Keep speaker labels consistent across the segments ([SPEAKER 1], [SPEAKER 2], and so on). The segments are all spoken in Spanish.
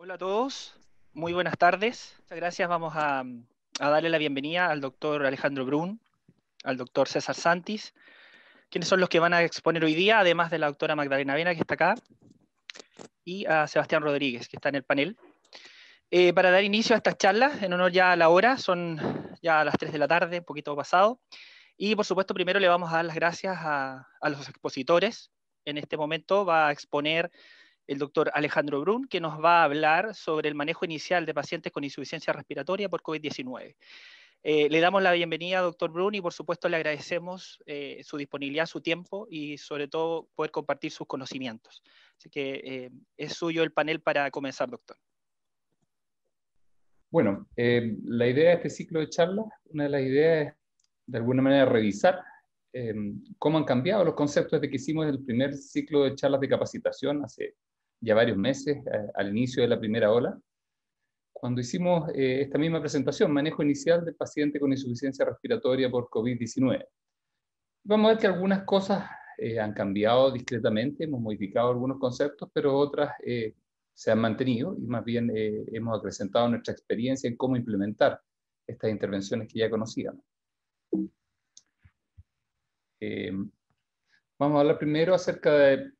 [SPEAKER 1] Hola a todos, muy buenas tardes. Muchas gracias. Vamos a darle la bienvenida al doctor Alejandro Brun, al doctor César Santis, quienes son los que van a exponer hoy día, además de la doctora Magdalena Vena, que está acá, y a Sebastián Rodríguez, que está en el panel. Para dar inicio a estas charlas, en honor ya a la hora, son ya las 3 de la tarde, un poquito pasado, y por supuesto primero le vamos a dar las gracias a los expositores. En este momento va a exponer el doctor Alejandro Brun, que nos va a hablar sobre el manejo inicial de pacientes con insuficiencia respiratoria por COVID-19. Le damos la bienvenida, doctor Brun, y por supuesto le agradecemos su disponibilidad, su tiempo y sobre todo poder compartir sus conocimientos. Así que es suyo el panel para comenzar, doctor.
[SPEAKER 2] Bueno, la idea de este ciclo de charlas, una de las ideas es de alguna manera revisar cómo han cambiado los conceptos de que hicimos el primer ciclo de charlas de capacitación hace ya varios meses, al inicio de la primera ola, cuando hicimos esta misma presentación, manejo inicial del paciente con insuficiencia respiratoria por COVID-19. Vamos a ver que algunas cosas han cambiado discretamente, hemos modificado algunos conceptos, pero otras se han mantenido y más bien hemos acrecentado nuestra experiencia en cómo implementar estas intervenciones que ya conocíamos. Vamos a hablar primero acerca de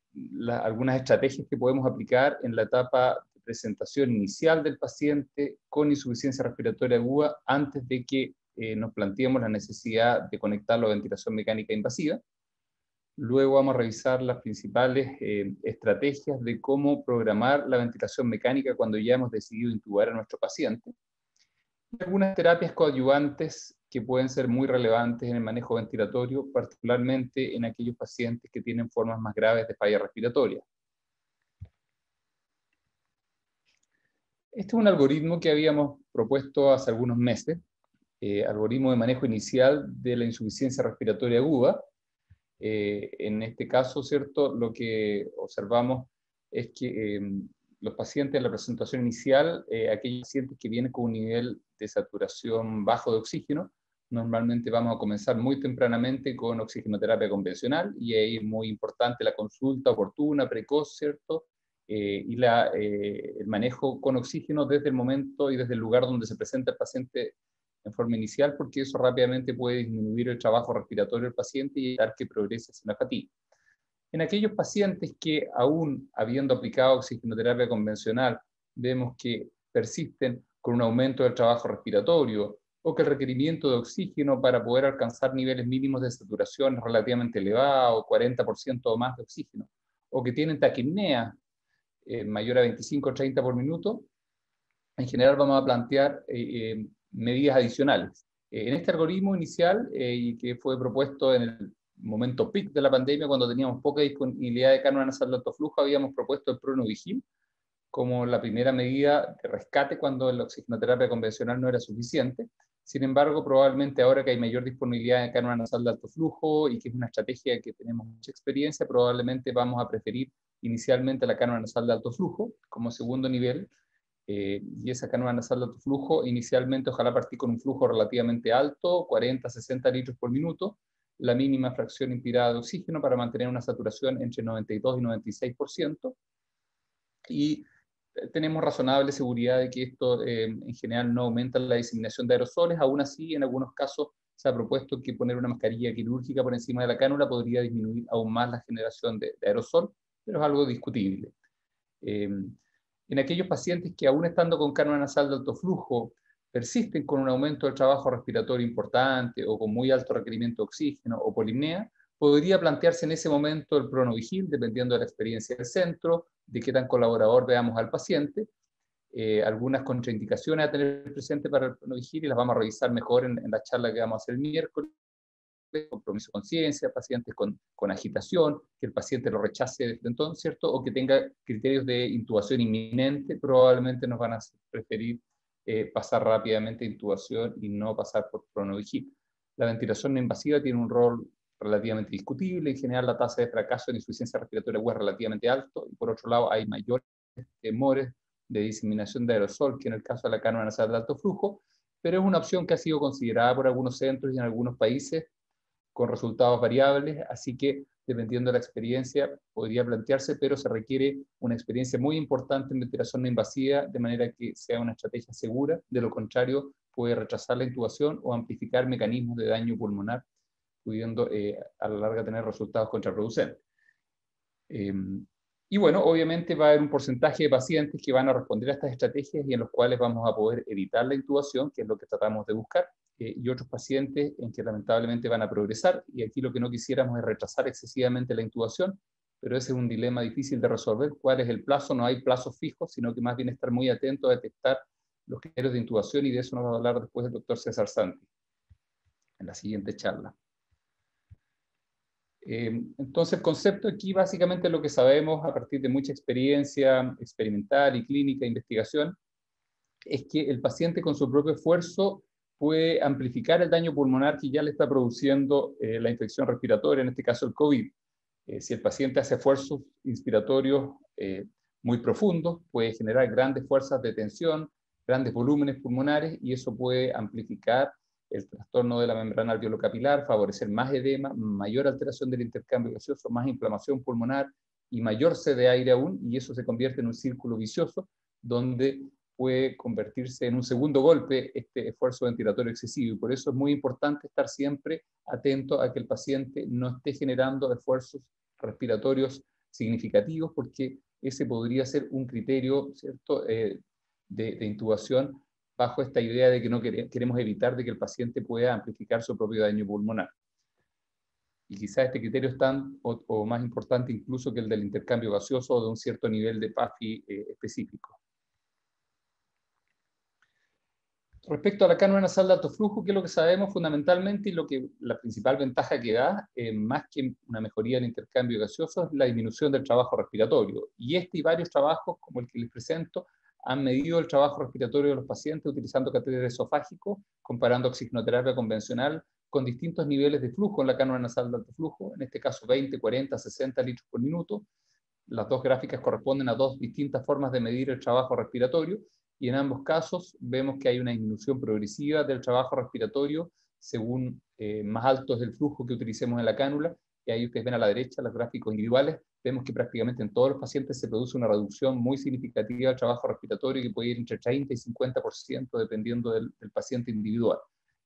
[SPEAKER 2] algunas estrategias que podemos aplicar en la etapa de presentación inicial del paciente con insuficiencia respiratoria aguda antes de que nos planteemos la necesidad de conectarlo a ventilación mecánica invasiva. Luego vamos a revisar las principales estrategias de cómo programar la ventilación mecánica cuando ya hemos decidido intubar a nuestro paciente. Y algunas terapias coadyuvantes que pueden ser muy relevantes en el manejo ventilatorio, particularmente en aquellos pacientes que tienen formas más graves de falla respiratoria. Este es un algoritmo que habíamos propuesto hace algunos meses, algoritmo de manejo inicial de la insuficiencia respiratoria aguda. En este caso, ¿cierto? Lo que observamos es que los pacientes en la presentación inicial, aquellos pacientes que vienen con un nivel de saturación bajo de oxígeno, normalmente vamos a comenzar muy tempranamente con oxigenoterapia convencional, y ahí es muy importante la consulta oportuna, precoz, ¿cierto? Y el manejo con oxígeno desde el momento y desde el lugar donde se presenta el paciente en forma inicial, porque eso rápidamente puede disminuir el trabajo respiratorio del paciente y evitar que progrese hacia la fatiga. En aquellos pacientes que aún habiendo aplicado oxigenoterapia convencional, vemos que persisten con un aumento del trabajo respiratorio o que el requerimiento de oxígeno para poder alcanzar niveles mínimos de saturación es relativamente elevado, 40% o más de oxígeno, o que tienen taquipnea mayor a 25 o 30 por minuto, en general vamos a plantear medidas adicionales. En este algoritmo inicial, y que fue propuesto en el momento peak de la pandemia, cuando teníamos poca disponibilidad de cánula nasal de alto flujo, habíamos propuesto el Pronavigil como la primera medida de rescate cuando la oxigenoterapia convencional no era suficiente. Sin embargo, probablemente ahora que hay mayor disponibilidad de cánula nasal de alto flujo y que es una estrategia que tenemos mucha experiencia, probablemente vamos a preferir inicialmente la cánula nasal de alto flujo como segundo nivel, y esa cánula nasal de alto flujo, inicialmente ojalá partir con un flujo relativamente alto, 40-60 litros por minuto, la mínima fracción inspirada de oxígeno para mantener una saturación entre 92 y 96%, y tenemos razonable seguridad de que esto en general no aumenta la diseminación de aerosoles. Aún así, en algunos casos se ha propuesto que poner una mascarilla quirúrgica por encima de la cánula podría disminuir aún más la generación de aerosol, pero es algo discutible. En aquellos pacientes que aún estando con cánula nasal de alto flujo persisten con un aumento del trabajo respiratorio importante o con muy alto requerimiento de oxígeno o polipnea, podría plantearse en ese momento el Pronavigil, dependiendo de la experiencia del centro, de qué tan colaborador veamos al paciente. Algunas contraindicaciones a tener presente para el Pronavigil y las vamos a revisar mejor en la charla que vamos a hacer el miércoles. Compromiso de conciencia, pacientes con agitación, que el paciente lo rechace desde entonces, ¿cierto? O que tenga criterios de intubación inminente, probablemente nos van a preferir pasar rápidamente a intubación y no pasar por Pronavigil. La ventilación no invasiva tiene un rol relativamente discutible. En general, la tasa de fracaso en insuficiencia respiratoria aguda es relativamente alto, y por otro lado hay mayores temores de diseminación de aerosol que en el caso de la cánula nasal de alto flujo, pero es una opción que ha sido considerada por algunos centros y en algunos países con resultados variables, así que dependiendo de la experiencia, podría plantearse, pero se requiere una experiencia muy importante en ventilación no invasiva, de manera que sea una estrategia segura. De lo contrario, puede retrasar la intubación o amplificar mecanismos de daño pulmonar, pudiendo a la larga tener resultados contraproducentes. Y bueno, obviamente va a haber un porcentaje de pacientes que van a responder a estas estrategias y en los cuales vamos a poder evitar la intubación, que es lo que tratamos de buscar, y otros pacientes en que lamentablemente van a progresar, y aquí lo que no quisiéramos es retrasar excesivamente la intubación, pero ese es un dilema difícil de resolver. ¿Cuál es el plazo? No hay plazos fijos, sino que más bien estar muy atento a detectar los criterios de intubación, y de eso nos va a hablar después el doctor César Santi en la siguiente charla. Entonces, el concepto aquí básicamente es lo que sabemos a partir de mucha experiencia experimental y clínica, investigación, es que el paciente con su propio esfuerzo puede amplificar el daño pulmonar que ya le está produciendo la infección respiratoria, en este caso el COVID. Si el paciente hace esfuerzos inspiratorios muy profundos, puede generar grandes fuerzas de tensión, grandes volúmenes pulmonares, y eso puede amplificar el trastorno de la membrana alveolo-capilar, favorecer más edema, mayor alteración del intercambio gaseoso, más inflamación pulmonar y mayor sed de aire aún, y eso se convierte en un círculo vicioso donde puede convertirse en un segundo golpe este esfuerzo ventilatorio excesivo. Y por eso es muy importante estar siempre atento a que el paciente no esté generando esfuerzos respiratorios significativos, porque ese podría ser un criterio, ¿cierto?, de intubación, bajo esta idea de que no queremos evitar de que el paciente pueda amplificar su propio daño pulmonar. Y quizás este criterio es tan o más importante incluso que el del intercambio gaseoso o de un cierto nivel de PAFI específico. Respecto a la cánula nasal de alto flujo, ¿qué es lo que sabemos fundamentalmente? Y la principal ventaja que da, más que una mejoría del intercambio gaseoso, es la disminución del trabajo respiratorio. Y y varios trabajos, como el que les presento, han medido el trabajo respiratorio de los pacientes utilizando catéter esofágico, comparando oxigenoterapia convencional con distintos niveles de flujo en la cánula nasal de alto flujo, en este caso 20, 40, 60 litros por minuto. Las dos gráficas corresponden a dos distintas formas de medir el trabajo respiratorio, y en ambos casos vemos que hay una disminución progresiva del trabajo respiratorio según más alto es el flujo que utilicemos en la cánula. Y ahí ustedes ven a la derecha los gráficos individuales, vemos que prácticamente en todos los pacientes se produce una reducción muy significativa del trabajo respiratorio, que puede ir entre 30 y 50% dependiendo del paciente individual.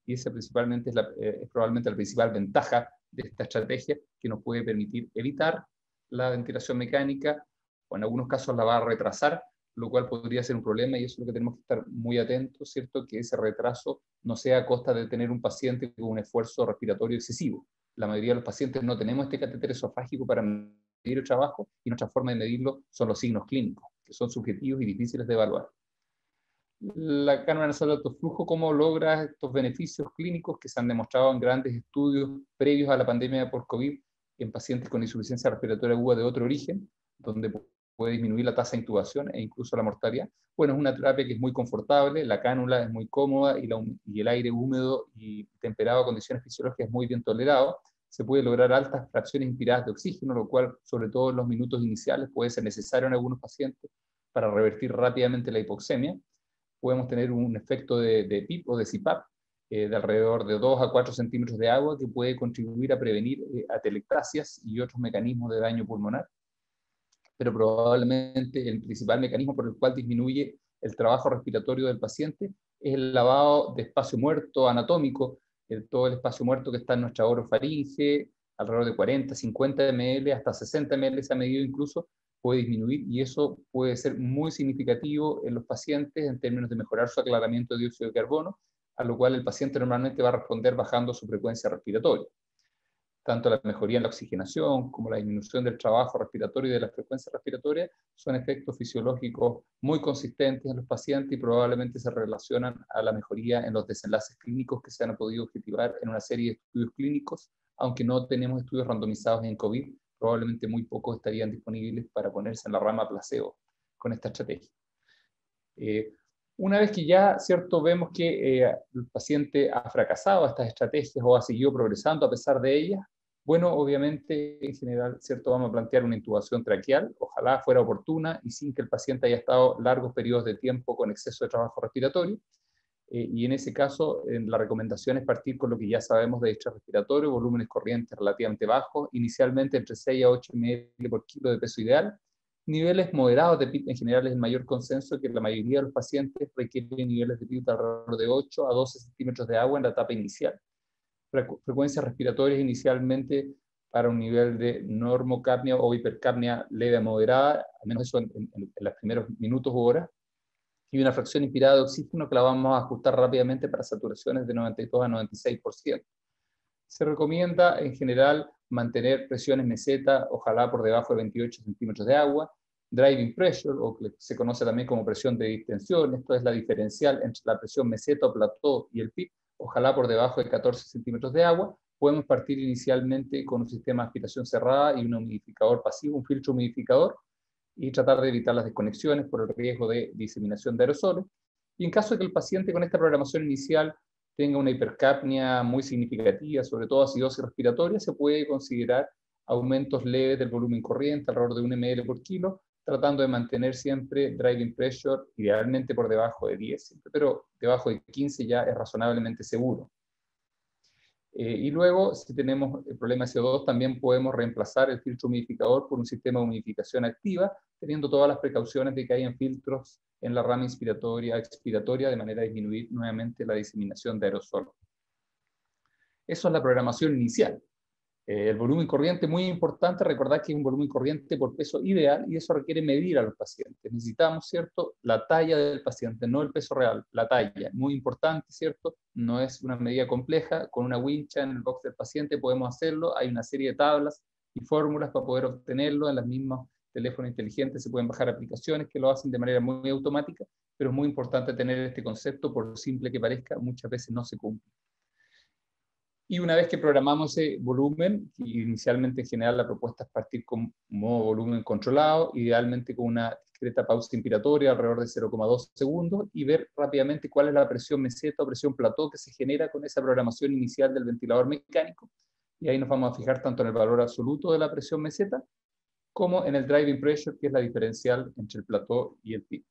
[SPEAKER 2] Y esa principalmente es probablemente la principal ventaja de esta estrategia, que nos puede permitir evitar la ventilación mecánica, o en algunos casos la va a retrasar, lo cual podría ser un problema, y eso es lo que tenemos que estar muy atentos, ¿cierto? Que ese retraso no sea a costa de tener un paciente con un esfuerzo respiratorio excesivo. La mayoría de los pacientes no tenemos este catéter esofágico para medir el trabajo, y nuestra forma de medirlo son los signos clínicos, que son subjetivos y difíciles de evaluar. La cánula nasal de alto flujo, ¿cómo logra estos beneficios clínicos que se han demostrado en grandes estudios previos a la pandemia por COVID en pacientes con insuficiencia respiratoria aguda de otro origen, donde puede disminuir la tasa de intubación e incluso la mortalidad? Bueno, es una terapia que es muy confortable, la cánula es muy cómoda, y el aire húmedo y temperado a condiciones fisiológicas es muy bien tolerado. Se puede lograr altas fracciones inspiradas de oxígeno, lo cual, sobre todo en los minutos iniciales, puede ser necesario en algunos pacientes para revertir rápidamente la hipoxemia. Podemos tener un efecto de PIP o de CPAP de alrededor de 2 a 4 centímetros de agua, que puede contribuir a prevenir atelectasias y otros mecanismos de daño pulmonar. Pero probablemente el principal mecanismo por el cual disminuye el trabajo respiratorio del paciente es el lavado de espacio muerto anatómico, todo el espacio muerto que está en nuestra orofaringe, alrededor de 40, 50 ml, hasta 60 ml se ha medido incluso, puede disminuir, y eso puede ser muy significativo en los pacientes en términos de mejorar su aclaramiento de dióxido de carbono, a lo cual el paciente normalmente va a responder bajando su frecuencia respiratoria. Tanto la mejoría en la oxigenación como la disminución del trabajo respiratorio y de la frecuencia respiratoria son efectos fisiológicos muy consistentes en los pacientes, y probablemente se relacionan a la mejoría en los desenlaces clínicos que se han podido objetivar en una serie de estudios clínicos. Aunque no tenemos estudios randomizados en COVID, probablemente muy pocos estarían disponibles para ponerse en la rama placebo con esta estrategia. Una vez que ya, ¿cierto?, vemos que el paciente ha fracasado a estas estrategias o ha seguido progresando a pesar de ellas, bueno, obviamente, en general, ¿cierto?, vamos a plantear una intubación traqueal, ojalá fuera oportuna y sin que el paciente haya estado largos periodos de tiempo con exceso de trabajo respiratorio. y en ese caso la recomendación es partir con lo que ya sabemos de distrés respiratorio, volúmenes corrientes relativamente bajos, inicialmente entre 6 a 8 ml por kilo de peso ideal. Niveles moderados de PIB en general es el mayor consenso, que la mayoría de los pacientes requieren niveles de PIB de alrededor de 8 a 12 centímetros de agua en la etapa inicial. Frecuencias respiratorias inicialmente para un nivel de normocapnia o hipercapnia leve a moderada, al menos eso en los primeros minutos u horas, y una fracción inspirada de oxígeno que la vamos a ajustar rápidamente para saturaciones de 92 a 96%. Se recomienda en general mantener presiones meseta, ojalá por debajo de 28 centímetros de agua, driving pressure, o que se conoce también como presión de distensión, esto es la diferencial entre la presión meseta o plató y el PIB, ojalá por debajo de 14 centímetros de agua. Podemos partir inicialmente con un sistema de aspiración cerrada y un humidificador pasivo, un filtro humidificador, y tratar de evitar las desconexiones por el riesgo de diseminación de aerosoles. Y en caso de que el paciente con esta programación inicial tenga una hipercapnia muy significativa, sobre todo acidosis respiratoria, se puede considerar aumentos leves del volumen corriente, alrededor de 1 ml por kilo, tratando de mantener siempre driving pressure, idealmente por debajo de 10, siempre, pero debajo de 15 ya es razonablemente seguro. Y luego, si tenemos el problema de CO2, también podemos reemplazar el filtro humidificador por un sistema de humidificación activa, teniendo todas las precauciones de que hayan filtros en la rama inspiratoria, expiratoria, de manera a disminuir nuevamente la diseminación de aerosol. Eso es la programación inicial. El volumen corriente, muy importante, recordar que es un volumen corriente por peso ideal y eso requiere medir a los pacientes. Necesitamos, ¿cierto?, la talla del paciente, no el peso real, la talla. Muy importante, ¿cierto? No es una medida compleja, con una wincha en el box del paciente podemos hacerlo, hay una serie de tablas y fórmulas para poder obtenerlo, en los mismos teléfonos inteligentes se pueden bajar aplicaciones que lo hacen de manera muy automática, pero es muy importante tener este concepto, por simple que parezca, muchas veces no se cumple. Y una vez que programamos ese volumen, inicialmente en general la propuesta es partir con un modo volumen controlado, idealmente con una discreta pausa inspiratoria alrededor de 0,2 segundos, y ver rápidamente cuál es la presión meseta o presión plató que se genera con esa programación inicial del ventilador mecánico. Y ahí nos vamos a fijar tanto en el valor absoluto de la presión meseta, como en el driving pressure, que es la diferencial entre el plató y el pico.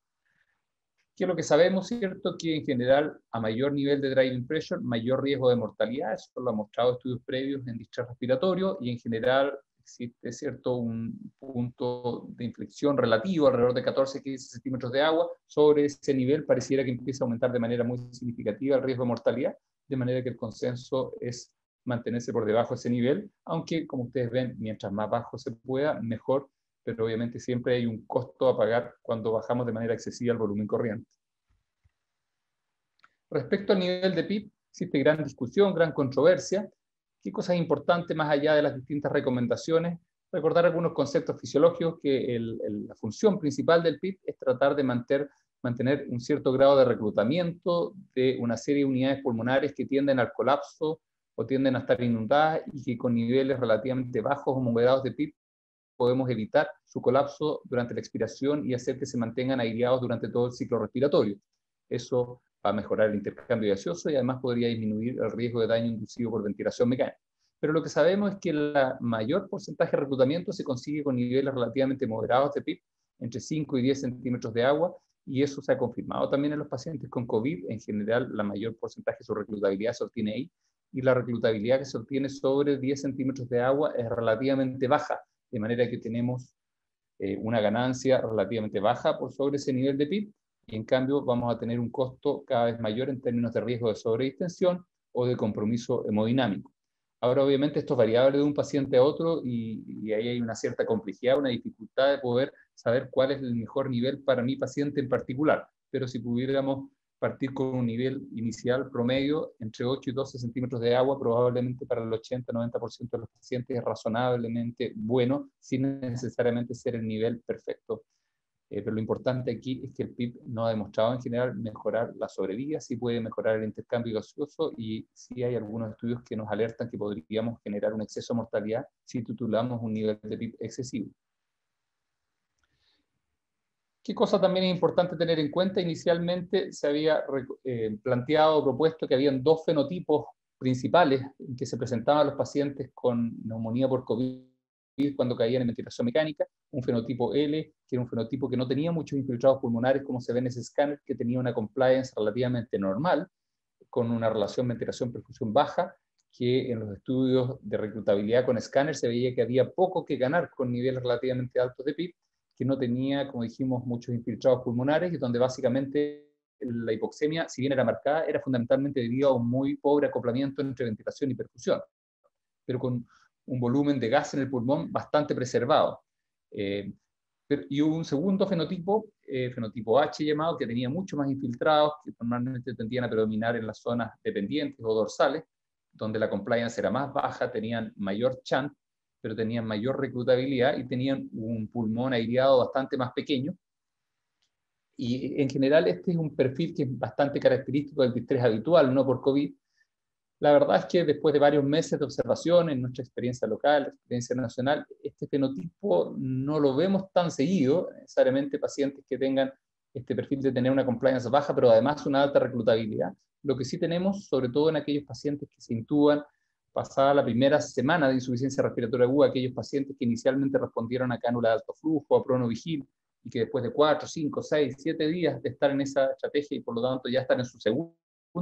[SPEAKER 2] ¿Qué es lo que sabemos, cierto? Que en general, a mayor nivel de driving pressure, mayor riesgo de mortalidad. Eso lo han mostrado estudios previos en distrés respiratorio, y en general existe, cierto, un punto de inflexión relativo, alrededor de 14-15 centímetros de agua. Sobre ese nivel pareciera que empieza a aumentar de manera muy significativa el riesgo de mortalidad, de manera que el consenso es mantenerse por debajo de ese nivel, aunque, como ustedes ven, mientras más bajo se pueda, mejor, pero obviamente siempre hay un costo a pagar cuando bajamos de manera excesiva el volumen corriente. Respecto al nivel de PIB, existe gran discusión, gran controversia. ¿Qué cosas importantes más allá de las distintas recomendaciones? Recordar algunos conceptos fisiológicos, que la función principal del PIB es tratar de mantener un cierto grado de reclutamiento de una serie de unidades pulmonares que tienden al colapso o tienden a estar inundadas, y que con niveles relativamente bajos o moderados de PIB podemos evitar su colapso durante la expiración y hacer que se mantengan aireados durante todo el ciclo respiratorio. Eso va a mejorar el intercambio gaseoso y además podría disminuir el riesgo de daño inducido por ventilación mecánica. Pero lo que sabemos es que el mayor porcentaje de reclutamiento se consigue con niveles relativamente moderados de PIB, entre 5 y 10 centímetros de agua, y eso se ha confirmado también en los pacientes con COVID. En general, la mayor porcentaje de su reclutabilidad se obtiene ahí, y la reclutabilidad que se obtiene sobre 10 centímetros de agua es relativamente baja, de manera que tenemos una ganancia relativamente baja por sobre ese nivel de PIB, y en cambio vamos a tener un costo cada vez mayor en términos de riesgo de sobredistensión o de compromiso hemodinámico. Ahora, obviamente, esto es variable de un paciente a otro, y ahí hay una cierta complejidad, una dificultad de poder saber cuál es el mejor nivel para mi paciente en particular, pero si pudiéramos partir con un nivel inicial promedio entre 8 y 12 centímetros de agua, probablemente para el 80-90% de los pacientes es razonablemente bueno, sin necesariamente ser el nivel perfecto. Pero lo importante aquí es que el PIB no ha demostrado en general mejorar la sobrevida, sí puede mejorar el intercambio gaseoso, y sí hay algunos estudios que nos alertan que podríamos generar un exceso de mortalidad si titulamos un nivel de PIB excesivo. ¿Qué cosa también es importante tener en cuenta? Inicialmente se había planteado o propuesto que habían dos fenotipos principales en que se presentaban los pacientes con neumonía por COVID cuando caían en ventilación mecánica, un fenotipo L, que era un fenotipo que no tenía muchos infiltrados pulmonares, como se ve en ese escáner, que tenía una compliance relativamente normal, con una relación ventilación-perfusión baja, que en los estudios de reclutabilidad con escáner se veía que había poco que ganar con niveles relativamente altos de PIB, que no tenía, como dijimos, muchos infiltrados pulmonares, y donde básicamente la hipoxemia, si bien era marcada, era fundamentalmente debido a un muy pobre acoplamiento entre ventilación y perfusión, pero con un volumen de gas en el pulmón bastante preservado. Y hubo un segundo fenotipo, fenotipo H llamado, que tenía mucho más infiltrados, que normalmente tendían a predominar en las zonas dependientes o dorsales, donde la compliance era más baja, tenían mayor chance, pero tenían mayor reclutabilidad y tenían un pulmón aireado bastante más pequeño. Y en general este es un perfil que es bastante característico del distrés habitual, no por COVID. La verdad es que después de varios meses de observación en nuestra experiencia local, experiencia nacional, este fenotipo no lo vemos tan seguido, necesariamente pacientes que tengan este perfil de tener una compliance baja, pero además una alta reclutabilidad. Lo que sí tenemos, sobre todo en aquellos pacientes que se intúan pasada la primera semana de insuficiencia respiratoria aguda, aquellos pacientes que inicialmente respondieron a cánula de alto flujo, a pronovigil, y que después de 4, 5, 6, 7 días de estar en esa estrategia y por lo tanto ya estar en su segunda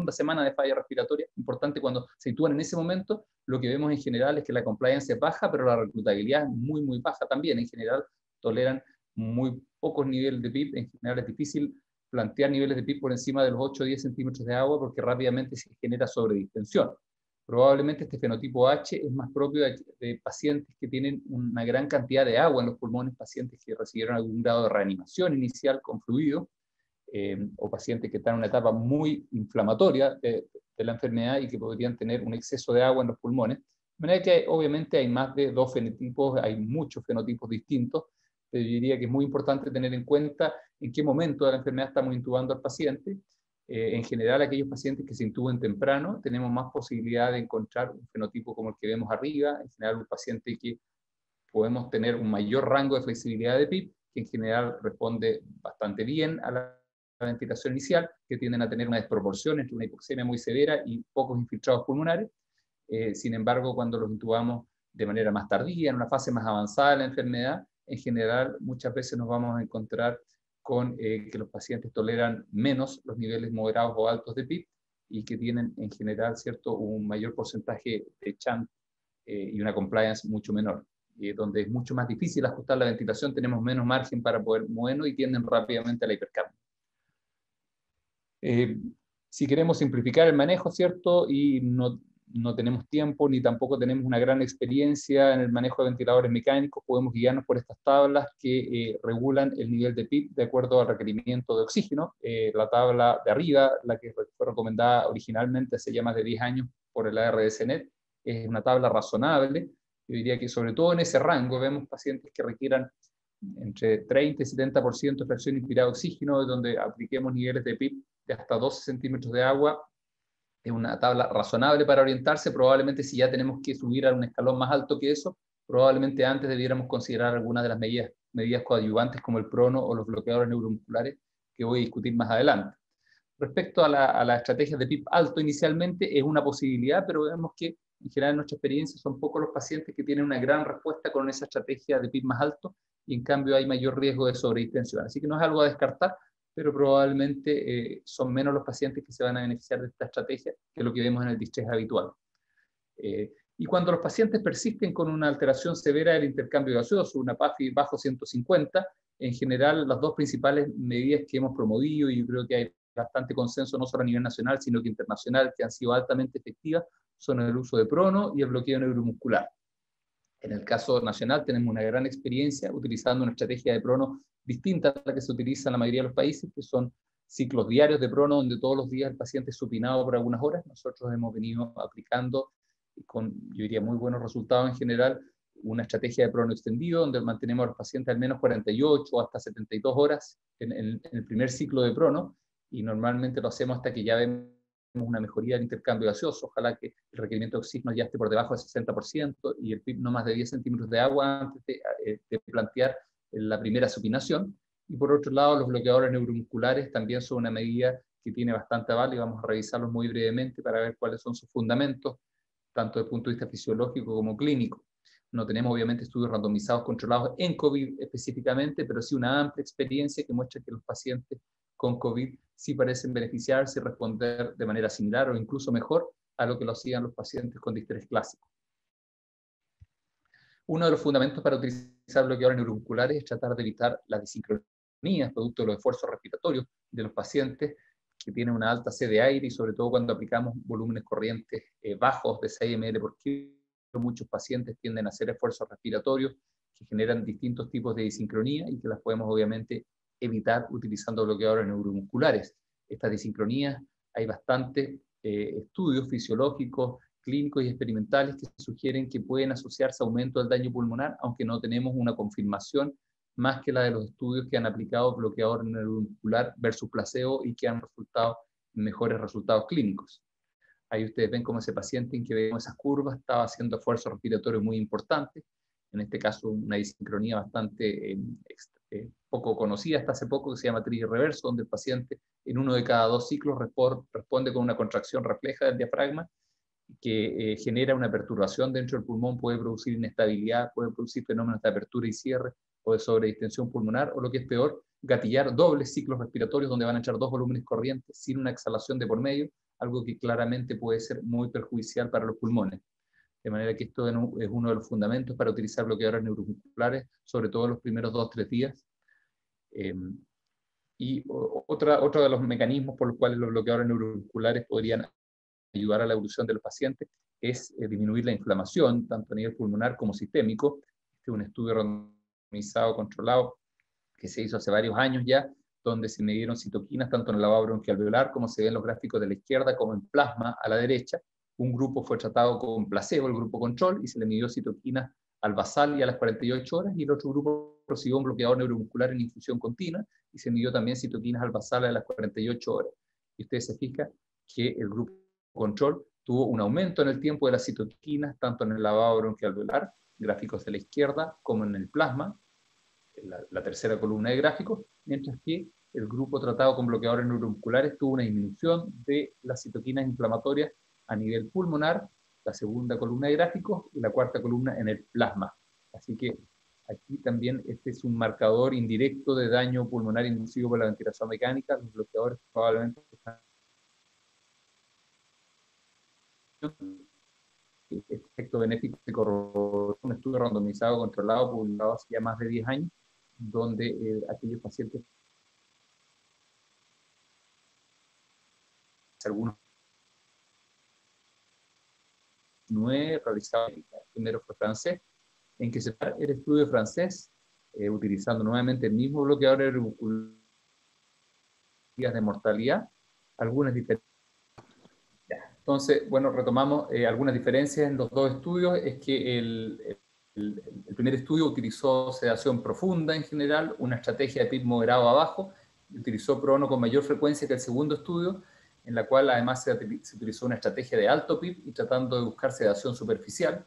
[SPEAKER 2] semana de falla respiratoria, importante cuando se sitúan en ese momento, lo que vemos en general es que la compliance es baja, pero la reclutabilidad es muy, muy baja también. En general toleran muy pocos niveles de PIB, en general es difícil plantear niveles de PIB por encima de los 8 o 10 centímetros de agua porque rápidamente se genera sobredistensión. Probablemente este fenotipo H es más propio de pacientes que tienen una gran cantidad de agua en los pulmones, pacientes que recibieron algún grado de reanimación inicial con fluido, o pacientes que están en una etapa muy inflamatoria de la enfermedad y que podrían tener un exceso de agua en los pulmones. De manera que obviamente hay más de dos fenotipos, hay muchos fenotipos distintos, pero yo diría que es muy importante tener en cuenta en qué momento de la enfermedad estamos intubando al paciente. En general, aquellos pacientes que se intuben temprano, tenemos más posibilidad de encontrar un fenotipo como el que vemos arriba, en general un paciente que podemos tener un mayor rango de flexibilidad de PIB, que en general responde bastante bien a la ventilación inicial, que tienden a tener una desproporción entre una hipoxemia muy severa y pocos infiltrados pulmonares. Sin embargo, cuando los intubamos de manera más tardía, en una fase más avanzada de la enfermedad, en general muchas veces nos vamos a encontrar con que los pacientes toleran menos los niveles moderados o altos de PIB y que tienen en general, ¿cierto?, un mayor porcentaje de chance y una compliance mucho menor. Donde es mucho más difícil ajustar la ventilación, tenemos menos margen para poder movernos y tienden rápidamente a la hipercapnia. Si queremos simplificar el manejo, ¿cierto? Y no tenemos tiempo ni tampoco tenemos una gran experiencia en el manejo de ventiladores mecánicos, podemos guiarnos por estas tablas que regulan el nivel de PIB de acuerdo al requerimiento de oxígeno. La tabla de arriba, la que fue recomendada originalmente hace ya más de 10 años por el ARDSNet, es una tabla razonable. Yo diría que sobre todo en ese rango vemos pacientes que requieran entre 30 y 70% de fracción inspirada de oxígeno, donde apliquemos niveles de PIB de hasta 12 centímetros de agua. Es una tabla razonable para orientarse. Probablemente si ya tenemos que subir a un escalón más alto que eso, probablemente antes debiéramos considerar algunas de las medidas coadyuvantes como el prono o los bloqueadores neuromusculares que voy a discutir más adelante. Respecto a la estrategia de PIB alto inicialmente, es una posibilidad, pero vemos que en general en nuestra experiencia son pocos los pacientes que tienen una gran respuesta con esa estrategia de PIB más alto y en cambio hay mayor riesgo de sobredistensión. Así que no es algo a descartar, pero probablemente son menos los pacientes que se van a beneficiar de esta estrategia que lo que vemos en el distrés habitual. Y cuando los pacientes persisten con una alteración severa del intercambio gaseoso, una PAFI bajo 150, en general las dos principales medidas que hemos promovido, y yo creo que hay bastante consenso no solo a nivel nacional, sino que internacional, que han sido altamente efectivas, son el uso de prono y el bloqueo neuromuscular. En el caso nacional tenemos una gran experiencia utilizando una estrategia de prono distinta a la que se utiliza en la mayoría de los países, que son ciclos diarios de prono, donde todos los días el paciente es supinado por algunas horas. Nosotros hemos venido aplicando, con, yo diría, muy buenos resultados en general, una estrategia de prono extendido, donde mantenemos a los pacientes al menos 48 o hasta 72 horas en el primer ciclo de prono, y normalmente lo hacemos hasta que ya vemos una mejoría del intercambio gaseoso. Ojalá que el requerimiento de oxígeno ya esté por debajo del 60% y el PIB no más de 10 centímetros de agua antes de plantear la primera supinación. Y por otro lado, los bloqueadores neuromusculares también son una medida que tiene bastante aval y vamos a revisarlos muy brevemente para ver cuáles son sus fundamentos, tanto desde el punto de vista fisiológico como clínico. No tenemos obviamente estudios randomizados controlados en COVID específicamente, pero sí una amplia experiencia que muestra que los pacientes con COVID sí parecen beneficiarse y responder de manera similar o incluso mejor a lo que lo hacían los pacientes con distrés clásico. Uno de los fundamentos para utilizar bloqueadores neuromusculares es tratar de evitar las disincronías producto de los esfuerzos respiratorios de los pacientes que tienen una alta sed de aire y sobre todo cuando aplicamos volúmenes corrientes bajos de 6 ml por kilo. Muchos pacientes tienden a hacer esfuerzos respiratorios que generan distintos tipos de disincronía y que las podemos obviamente evitar utilizando bloqueadores neuromusculares. Estas disincronías, hay bastantes estudios fisiológicos, clínicos y experimentales que sugieren que pueden asociarse a aumento del daño pulmonar, aunque no tenemos una confirmación más que la de los estudios que han aplicado bloqueador neuromuscular versus placebo y que han resultado en mejores resultados clínicos. Ahí ustedes ven cómo ese paciente en que vemos esas curvas estaba haciendo esfuerzos respiratorios muy importantes, en este caso una disincronía bastante poco conocida hasta hace poco, que se llama trigger reverso, donde el paciente en 1 de cada 2 ciclos responde con una contracción refleja del diafragma que genera una perturbación dentro del pulmón, puede producir inestabilidad, puede producir fenómenos de apertura y cierre o de sobredistensión pulmonar, o lo que es peor, gatillar dobles ciclos respiratorios donde van a echar 2 volúmenes corrientes sin una exhalación de por medio, algo que claramente puede ser muy perjudicial para los pulmones. De manera que esto es uno de los fundamentos para utilizar bloqueadores neuromusculares, sobre todo en los primeros 2-3 días. Y otro de los mecanismos por los cuales los bloqueadores neuromusculares podrían ayudar a la evolución de los pacientes es disminuir la inflamación, tanto a nivel pulmonar como sistémico. Este es un estudio randomizado, controlado, que se hizo hace varios años ya, donde se midieron citoquinas tanto en el lavado bronquialveolar, como se ve en los gráficos de la izquierda, como en plasma a la derecha. Un grupo fue tratado con placebo, el grupo control, y se le midió citoquinas al basal y a las 48 horas, y el otro grupo recibió un bloqueador neuromuscular en infusión continua, y se midió también citoquinas al basal a las 48 horas. Y ustedes se fijan que el grupo control tuvo un aumento en el tiempo de las citoquinas, tanto en el lavado bronquialveolar, gráficos de la izquierda, como en el plasma, la tercera columna de gráficos, mientras que el grupo tratado con bloqueadores neuromusculares tuvo una disminución de las citoquinas inflamatorias a nivel pulmonar, la segunda columna de gráficos, y la cuarta columna en el plasma. Así que aquí también este es un marcador indirecto de daño pulmonar inducido por la ventilación mecánica. Los bloqueadores probablemente están este efecto benéfico se corroboró un estudio randomizado controlado publicado hace ya más de 10 años, donde aquellos pacientes, algunos 9 realizados, el primero fue francés, en que se el estudio francés, utilizando nuevamente el mismo bloqueador de mortalidad, algunas diferencias. Entonces, bueno, retomamos algunas diferencias en los dos estudios. Es que el primer estudio utilizó sedación profunda en general, una estrategia de PIB moderado abajo, y utilizó prono con mayor frecuencia que el segundo estudio, en la cual además se utilizó una estrategia de alto PIB y tratando de buscar sedación superficial.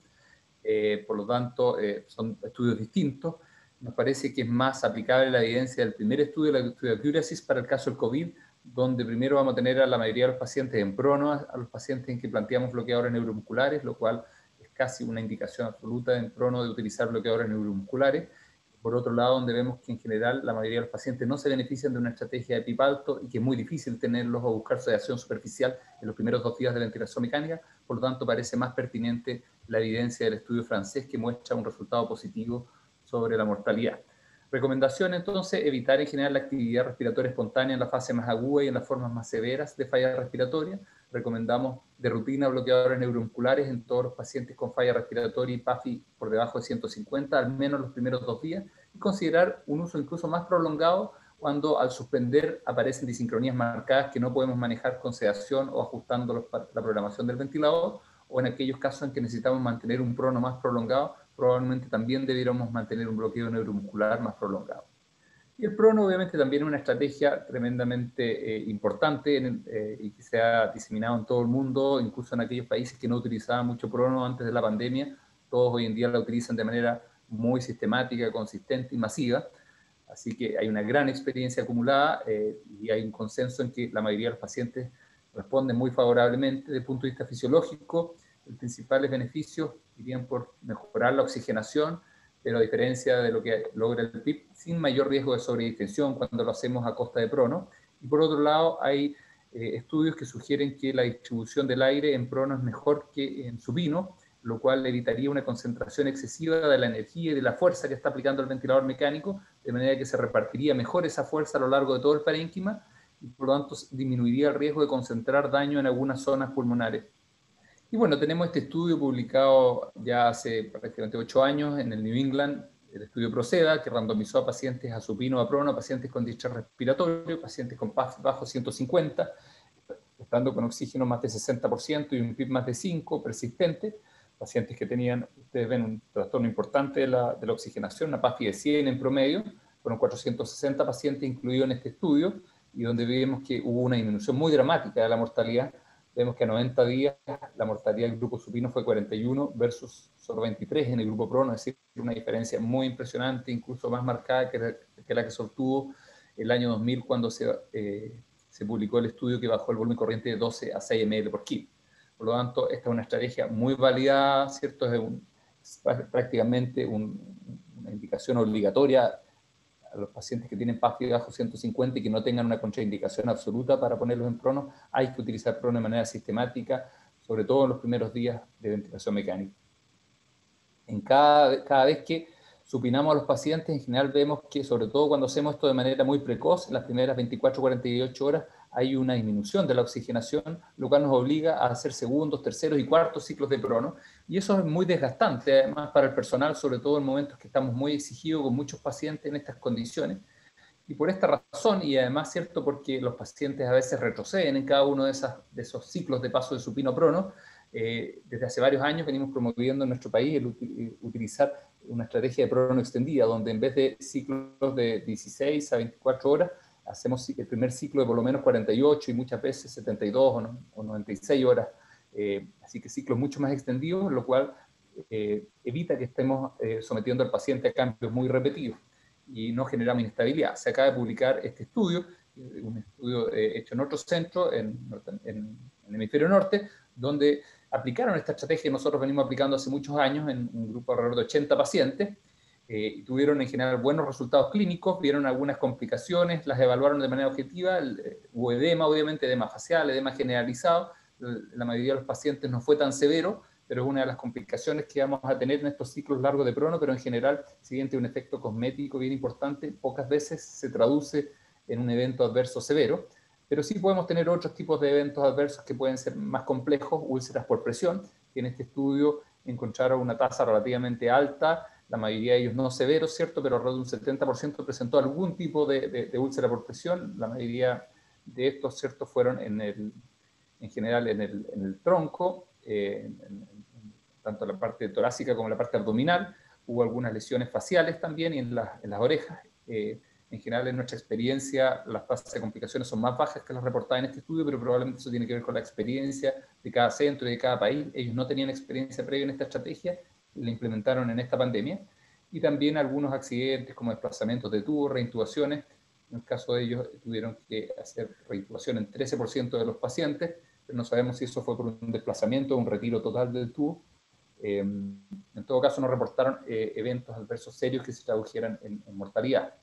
[SPEAKER 2] Por lo tanto, son estudios distintos. Nos parece que es más aplicable la evidencia del primer estudio, el estudio de Accuracy, para el caso del COVID, donde primero vamos a tener a la mayoría de los pacientes en prono, a los pacientes en que planteamos bloqueadores neuromusculares, lo cual es casi una indicación absoluta en prono de utilizar bloqueadores neuromusculares. Por otro lado, donde vemos que en general la mayoría de los pacientes no se benefician de una estrategia de PIB alto y que es muy difícil tenerlos o buscar sedación superficial en los primeros 2 días de ventilación mecánica. Por lo tanto, parece más pertinente la evidencia del estudio francés, que muestra un resultado positivo sobre la mortalidad. Recomendación, entonces, evitar en general la actividad respiratoria espontánea en la fase más aguda y en las formas más severas de falla respiratoria. Recomendamos de rutina bloqueadores neuromusculares en todos los pacientes con falla respiratoria y PAFI por debajo de 150, al menos los primeros 2 días, y considerar un uso incluso más prolongado cuando al suspender aparecen disincronías marcadas que no podemos manejar con sedación o ajustando la programación del ventilador, o en aquellos casos en que necesitamos mantener un prono más prolongado, probablemente también debiéramos mantener un bloqueo neuromuscular más prolongado. Y el prono obviamente también es una estrategia tremendamente importante y que se ha diseminado en todo el mundo, incluso en aquellos países que no utilizaban mucho prono antes de la pandemia. Todos hoy en día la utilizan de manera muy sistemática, consistente y masiva. Así que hay una gran experiencia acumulada y hay un consenso en que la mayoría de los pacientes responden muy favorablemente desde el punto de vista fisiológico. Los principales beneficios irían por mejorar la oxigenación, pero a diferencia de lo que logra el PIP, sin mayor riesgo de sobredistensión cuando lo hacemos a costa de prono. Y por otro lado, hay estudios que sugieren que la distribución del aire en prono es mejor que en supino, lo cual evitaría una concentración excesiva de la energía y de la fuerza que está aplicando el ventilador mecánico, de manera que se repartiría mejor esa fuerza a lo largo de todo el parénquima y por lo tanto disminuiría el riesgo de concentrar daño en algunas zonas pulmonares. Y bueno, tenemos este estudio publicado ya hace prácticamente 8 años en el New England, el estudio Proceda, que randomizó a pacientes a supino o a prono, pacientes con distrés respiratorio, pacientes con PAF bajo 150, estando con oxígeno más de 60% y un PIB más de 5 persistente, pacientes que tenían, ustedes ven, un trastorno importante de la oxigenación, una PAFI de 100 en promedio, fueron 460 pacientes incluidos en este estudio, y donde vemos que hubo una disminución muy dramática de la mortalidad. Vemos que a 90 días la mortalidad del grupo supino fue 41 versus solo 23 en el grupo prono, es decir, una diferencia muy impresionante, incluso más marcada que la que se obtuvo el año 2000 cuando se publicó el estudio que bajó el volumen corriente de 12 a 6 ml por kilo. Por lo tanto, esta es una estrategia muy validada, ¿cierto? Es prácticamente una indicación obligatoria a los pacientes que tienen PAFI bajo 150 y que no tengan una contraindicación absoluta para ponerlos en prono. Hay que utilizar prono de manera sistemática, sobre todo en los primeros días de ventilación mecánica. Cada vez que supinamos a los pacientes, en general vemos que, sobre todo cuando hacemos esto de manera muy precoz, en las primeras 24-48 horas, hay una disminución de la oxigenación, lo cual nos obliga a hacer segundos, terceros y cuartos ciclos de prono, y eso es muy desgastante, además para el personal, sobre todo en momentos que estamos muy exigidos con muchos pacientes en estas condiciones. Y por esta razón, y además, ¿cierto?, porque los pacientes a veces retroceden en cada uno de esos ciclos de paso de supino a prono, desde hace varios años venimos promoviendo en nuestro país el utilizar una estrategia de prono extendida, donde en vez de ciclos de 16 a 24 horas, hacemos el primer ciclo de por lo menos 48 y muchas veces 72 o 96 horas. Así que ciclos mucho más extendidos, lo cual evita que estemos sometiendo al paciente a cambios muy repetidos y no generamos inestabilidad. Se acaba de publicar este estudio, un estudio hecho en otro centro, en el hemisferio norte, donde aplicaron esta estrategia que nosotros venimos aplicando hace muchos años en un grupo alrededor de 80 pacientes, y tuvieron en general buenos resultados clínicos, vieron algunas complicaciones, las evaluaron de manera objetiva, hubo edema, obviamente, edema facial, edema generalizado, la mayoría de los pacientes no fue tan severo, pero es una de las complicaciones que vamos a tener en estos ciclos largos de prono, pero en general, si bien tiene un efecto cosmético bien importante, pocas veces se traduce en un evento adverso severo, pero sí podemos tener otros tipos de eventos adversos que pueden ser más complejos, úlceras por presión, que en este estudio encontraron una tasa relativamente alta, la mayoría de ellos no severos, ¿cierto?, pero alrededor de un 70% presentó algún tipo de úlcera por presión, la mayoría de estos, ¿cierto?, fueron en general en el tronco, tanto la parte torácica como la parte abdominal. Hubo algunas lesiones faciales también y en las orejas. En general, en nuestra experiencia, las tasas de complicaciones son más bajas que las reportadas en este estudio, pero probablemente eso tiene que ver con la experiencia de cada centro y de cada país. Ellos no tenían experiencia previa en esta estrategia y la implementaron en esta pandemia. Y también algunos accidentes como desplazamientos de tubo, reintubaciones. En el caso de ellos, tuvieron que hacer reintubación en 13% de los pacientes, pero no sabemos si eso fue por un desplazamiento o un retiro total del tubo. En todo caso, no reportaron eventos adversos serios que se tradujeran en mortalidad.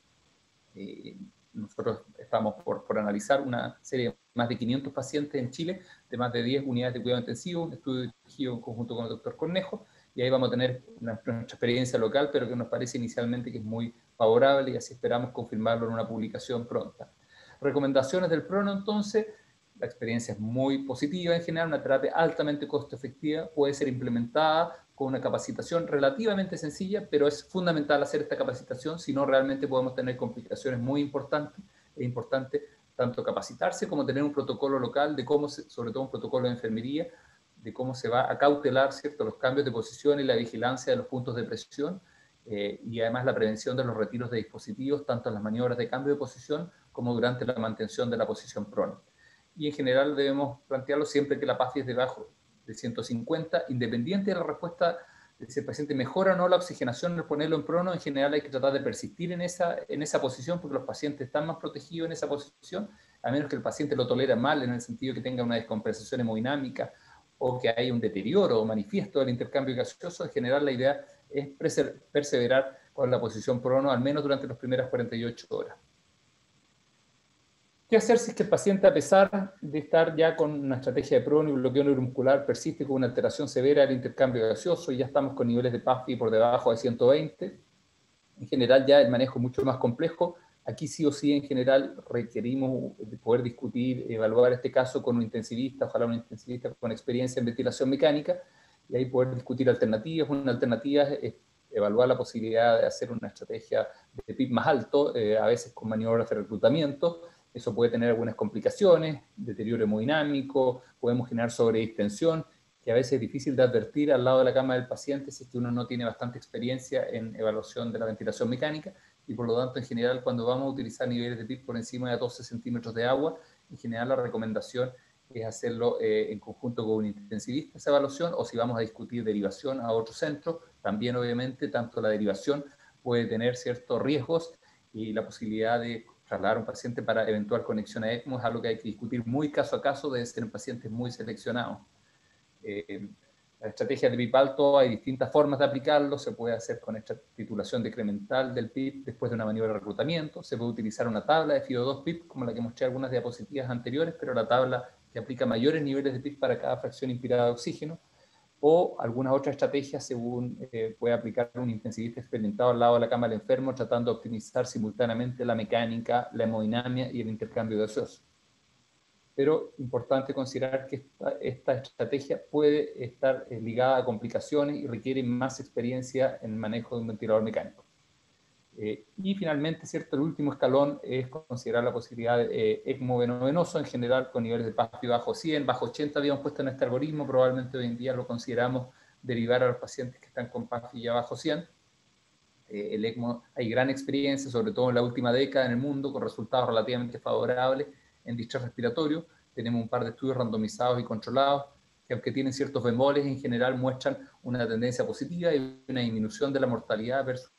[SPEAKER 2] Nosotros estamos por analizar una serie de más de 500 pacientes en Chile, de más de 10 unidades de cuidado intensivo, un estudio dirigido en conjunto con el doctor Cornejo, y ahí vamos a tener nuestra experiencia local, pero que nos parece inicialmente que es muy favorable y así esperamos confirmarlo en una publicación pronta. Recomendaciones del prono, entonces. La experiencia es muy positiva en general, una terapia altamente costo efectiva, puede ser implementada con una capacitación relativamente sencilla, pero es fundamental hacer esta capacitación, si no realmente podemos tener complicaciones muy importantes. Es importante tanto capacitarse como tener un protocolo local de cómo, sobre todo un protocolo de enfermería, de cómo se va a cautelar, ¿cierto?, los cambios de posición y la vigilancia de los puntos de presión, y además la prevención de los retiros de dispositivos, tanto en las maniobras de cambio de posición como durante la mantención de la posición prono. Y en general debemos plantearlo siempre que la PAFI es debajo de 150, independiente de la respuesta de si el paciente mejora o no la oxigenación al ponerlo en prono. En general hay que tratar de persistir en esa posición, porque los pacientes están más protegidos en esa posición, a menos que el paciente lo tolera mal, en el sentido que tenga una descompensación hemodinámica o que hay un deterioro manifiesto del intercambio gaseoso, en general la idea es perseverar con la posición prono al menos durante las primeras 48 horas. ¿Qué hacer si es que el paciente, a pesar de estar ya con una estrategia de prono y bloqueo neuromuscular, persiste con una alteración severa del intercambio gaseoso y ya estamos con niveles de PAFI por debajo de 120? En general ya el manejo es mucho más complejo. Aquí sí o sí en general requerimos poder discutir, evaluar este caso con un intensivista, ojalá un intensivista con experiencia en ventilación mecánica, y ahí poder discutir alternativas. Una alternativa es evaluar la posibilidad de hacer una estrategia de PIB más alto, a veces con maniobras de reclutamiento. Eso puede tener algunas complicaciones, deterioro hemodinámico, podemos generar sobredistensión, que a veces es difícil de advertir al lado de la cama del paciente si es que uno no tiene bastante experiencia en evaluación de la ventilación mecánica, y por lo tanto, en general, cuando vamos a utilizar niveles de PIB por encima de 12 centímetros de agua, en general la recomendación es hacerlo en conjunto con un intensivista esa evaluación, o si vamos a discutir derivación a otro centro, también obviamente tanto la derivación puede tener ciertos riesgos, y la posibilidad de trasladar a un paciente para eventual conexión a ECMO es algo que hay que discutir muy caso a caso, debe ser en pacientes muy seleccionados. La estrategia de PIB alto hay distintas formas de aplicarlo. Se puede hacer con esta titulación decremental del PIB después de una maniobra de reclutamiento. Se puede utilizar una tabla de FIO2 PIB, como la que mostré en algunas diapositivas anteriores, pero la tabla que aplica mayores niveles de PIB para cada fracción inspirada de oxígeno, o algunas otras estrategias según puede aplicar un intensivista experimentado al lado de la cama del enfermo, tratando de optimizar simultáneamente la mecánica, la hemodinamia y el intercambio gaseoso. Pero importante considerar que esta estrategia puede estar ligada a complicaciones y requiere más experiencia en el manejo de un ventilador mecánico. Y finalmente, ¿cierto? El último escalón es considerar la posibilidad de ECMO venoso, en general con niveles de PAFI bajo 100, bajo 80 habíamos puesto en este algoritmo, probablemente hoy en día lo consideramos derivar a los pacientes que están con PAFI ya bajo 100. El ECMO, hay gran experiencia, sobre todo en la última década en el mundo, con resultados relativamente favorables en distrés respiratorio. Tenemos un par de estudios randomizados y controlados que, aunque tienen ciertos bemoles, en general muestran una tendencia positiva y una disminución de la mortalidad versus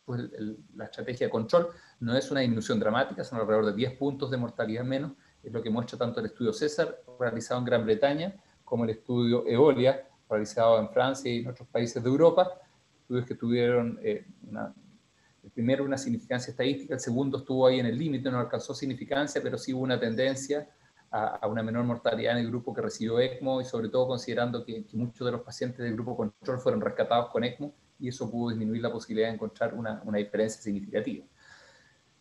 [SPEAKER 2] la estrategia de control. No es una disminución dramática, son alrededor de 10 puntos de mortalidad menos, es lo que muestra tanto el estudio César, realizado en Gran Bretaña, como el estudio Eolia, realizado en Francia y en otros países de Europa, estudios que tuvieron el primero una significancia estadística, el segundo estuvo ahí en el límite, no alcanzó significancia, pero sí hubo una tendencia a una menor mortalidad en el grupo que recibió ECMO, y sobre todo considerando que muchos de los pacientes del grupo control fueron rescatados con ECMO, y eso pudo disminuir la posibilidad de encontrar una diferencia significativa.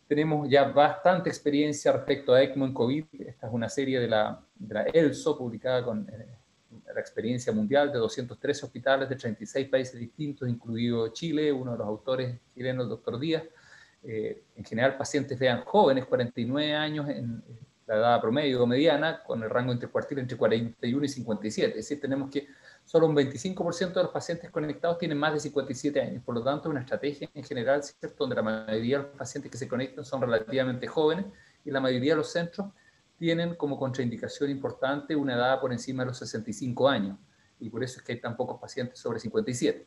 [SPEAKER 2] Tenemos ya bastante experiencia respecto a ECMO en COVID. Esta es una serie de la ELSO, publicada con la experiencia mundial de 213 hospitales de 36 países distintos, incluido Chile, uno de los autores chilenos, el doctor Díaz. En general, pacientes vean jóvenes, 49 años en la edad promedio o mediana, con el rango intercuartil entre 41 y 57. Es decir, tenemos que solo un 25% de los pacientes conectados tienen más de 57 años. Por lo tanto, una estrategia en general, ¿cierto?, donde la mayoría de los pacientes que se conectan son relativamente jóvenes, y la mayoría de los centros tienen como contraindicación importante una edad por encima de los 65 años, y por eso es que hay tan pocos pacientes sobre 57.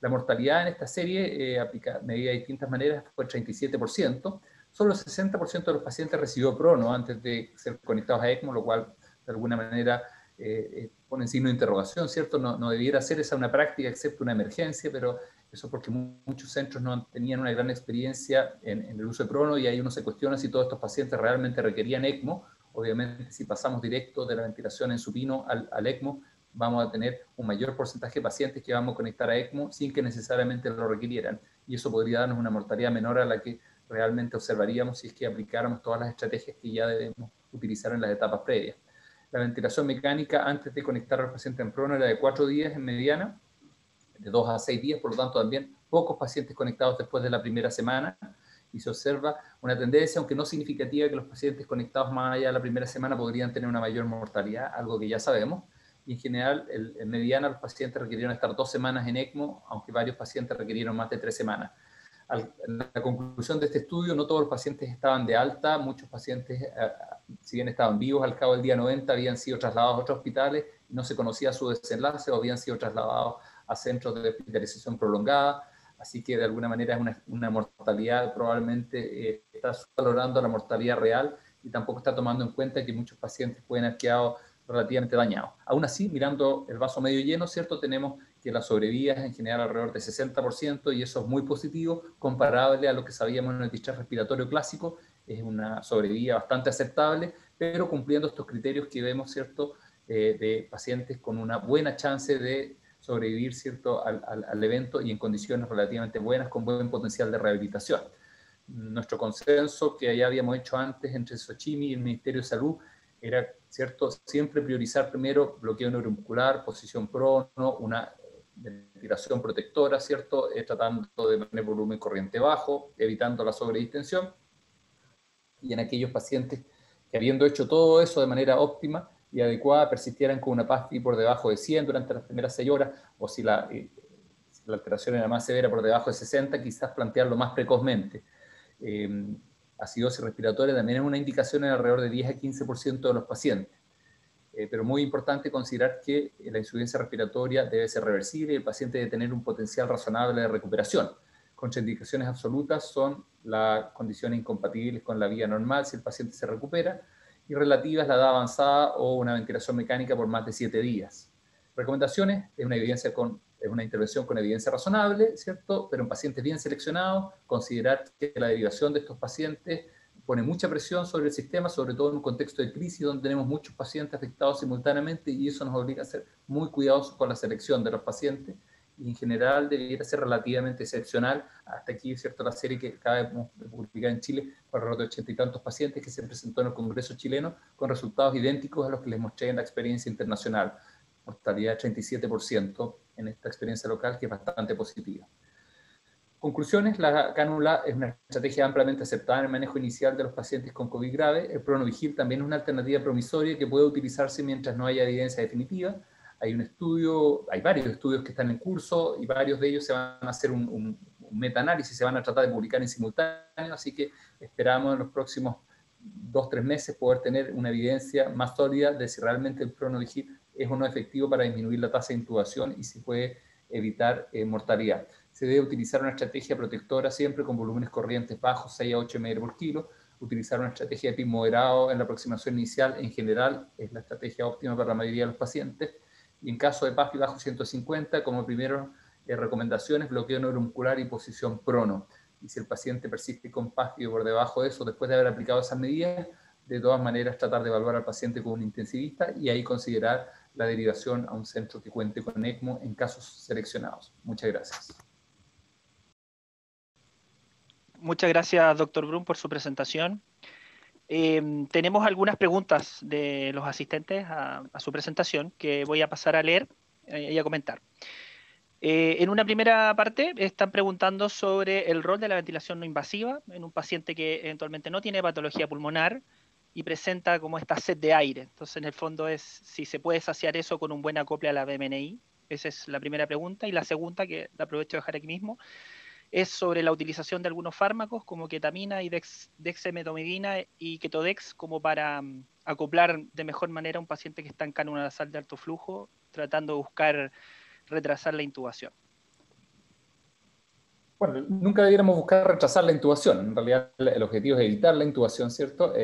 [SPEAKER 2] La mortalidad en esta serie, medida de distintas maneras, fue el 37%. Solo el 60% de los pacientes recibió prono antes de ser conectados a ECMO, lo cual de alguna manera pone en signo de interrogación, ¿cierto? No debiera ser esa una práctica excepto una emergencia, pero eso porque muchos centros no tenían una gran experiencia en el uso de prono, y ahí uno se cuestiona si todos estos pacientes realmente requerían ECMO. Obviamente, si pasamos directo de la ventilación en supino al ECMO, vamos a tener un mayor porcentaje de pacientes que vamos a conectar a ECMO sin que necesariamente lo requirieran, y eso podría darnos una mortalidad menor a la que realmente observaríamos si es que aplicáramos todas las estrategias que ya debemos utilizar en las etapas previas. La ventilación mecánica antes de conectar al paciente en prono era de 4 días en mediana, de 2 a 6 días, por lo tanto también pocos pacientes conectados después de la primera semana, y se observa una tendencia, aunque no significativa, que los pacientes conectados más allá de la primera semana podrían tener una mayor mortalidad, algo que ya sabemos. Y en general, en mediana, los pacientes requirieron estar 2 semanas en ECMO, aunque varios pacientes requirieron más de 3 semanas. En la conclusión de este estudio, no todos los pacientes estaban de alta, muchos pacientes, si bien estaban vivos al cabo del día 90, habían sido trasladados a otros hospitales y no se conocía su desenlace, o habían sido trasladados a centros de hospitalización prolongada, así que de alguna manera es una mortalidad, probablemente está valorando la mortalidad real, y tampoco está tomando en cuenta que muchos pacientes pueden haber quedado relativamente dañados. Aún así, mirando el vaso medio lleno, ¿cierto? Tenemos que la sobrevida es en general alrededor de 60% y eso es muy positivo, comparable a lo que sabíamos en el distrés respiratorio clásico. Es una sobrevida bastante aceptable, pero cumpliendo estos criterios que vemos, ¿cierto? De pacientes con una buena chance de sobrevivir, ¿cierto? Al evento y en condiciones relativamente buenas, con buen potencial de rehabilitación. Nuestro consenso que ya habíamos hecho antes entre Sochimi y el Ministerio de Salud era, ¿cierto?, siempre priorizar primero bloqueo neuromuscular, posición prono, una ventilación protectora, ¿cierto?, tratando de mantener volumen corriente bajo, evitando la sobredistensión, y en aquellos pacientes que, habiendo hecho todo eso de manera óptima y adecuada, persistieran con una PASFI por debajo de 100 durante las primeras 6 horas, o si la alteración era más severa por debajo de 60, quizás plantearlo más precozmente. Acidosis respiratoria también es una indicación en alrededor de 10 a 15% de los pacientes. Pero muy importante considerar que la insuficiencia respiratoria debe ser reversible y el paciente debe tener un potencial razonable de recuperación. Contraindicaciones absolutas son las condiciones incompatibles con la vida normal si el paciente se recupera, y relativas la edad avanzada o una ventilación mecánica por más de 7 días. Recomendaciones: es una intervención con evidencia razonable, ¿cierto? Pero en pacientes bien seleccionados, considerar que la derivación de estos pacientes pone mucha presión sobre el sistema, sobre todo en un contexto de crisis donde tenemos muchos pacientes afectados simultáneamente, y eso nos obliga a ser muy cuidadosos con la selección de los pacientes, y en general debería ser relativamente excepcional. Hasta aquí, ¿cierto?, la serie que acabamos de publicar en Chile, por alrededor de 80 y tantos pacientes, que se presentó en el Congreso chileno con resultados idénticos a los que les mostré en la experiencia internacional. Mortalidad de 37% en esta experiencia local, que es bastante positiva. Conclusiones: la cánula es una estrategia ampliamente aceptada en el manejo inicial de los pacientes con COVID grave. El Pronovigil también es una alternativa promisoria que puede utilizarse mientras no haya evidencia definitiva. Hay varios estudios que están en curso y varios de ellos se van a hacer un metaanálisis, se van a tratar de publicar en simultáneo, así que esperamos en los próximos 2-3 meses poder tener una evidencia más sólida de si realmente el Pronovigil es o no efectivo para disminuir la tasa de intubación y si puede evitar mortalidad. Se debe utilizar una estrategia protectora siempre con volúmenes corrientes bajos, 6 a 8 ml por kilo. Utilizar una estrategia de PIB moderado en la aproximación inicial, en general, es la estrategia óptima para la mayoría de los pacientes. Y en caso de PASFI bajo 150, como primeras recomendaciones, bloqueo neuromuscular y posición prono. Y si el paciente persiste con PASFI por debajo de eso, después de haber aplicado esas medidas, de todas maneras tratar de evaluar al paciente con un intensivista y ahí considerar la derivación a un centro que cuente con ECMO en casos seleccionados. Muchas gracias.
[SPEAKER 1] Muchas gracias, doctor Brun, por su presentación. Tenemos algunas preguntas de los asistentes a su presentación que voy a pasar a leer y a comentar. En una primera parte están preguntando sobre el rol de la ventilación no invasiva en un paciente que eventualmente no tiene patología pulmonar y presenta como esta sed de aire. Entonces, en el fondo es si se puede saciar eso con un buen acople a la BMNI. Esa es la primera pregunta. Y la segunda, que la aprovecho de dejar aquí mismo, es sobre la utilización de algunos fármacos como ketamina y dexmedetomidina y ketodex como para acoplar de mejor manera a un paciente que está en cánula nasal de alto flujo, tratando de buscar retrasar la intubación.
[SPEAKER 2] Bueno, nunca debiéramos buscar retrasar la intubación. En realidad el objetivo es evitar la intubación, ¿cierto?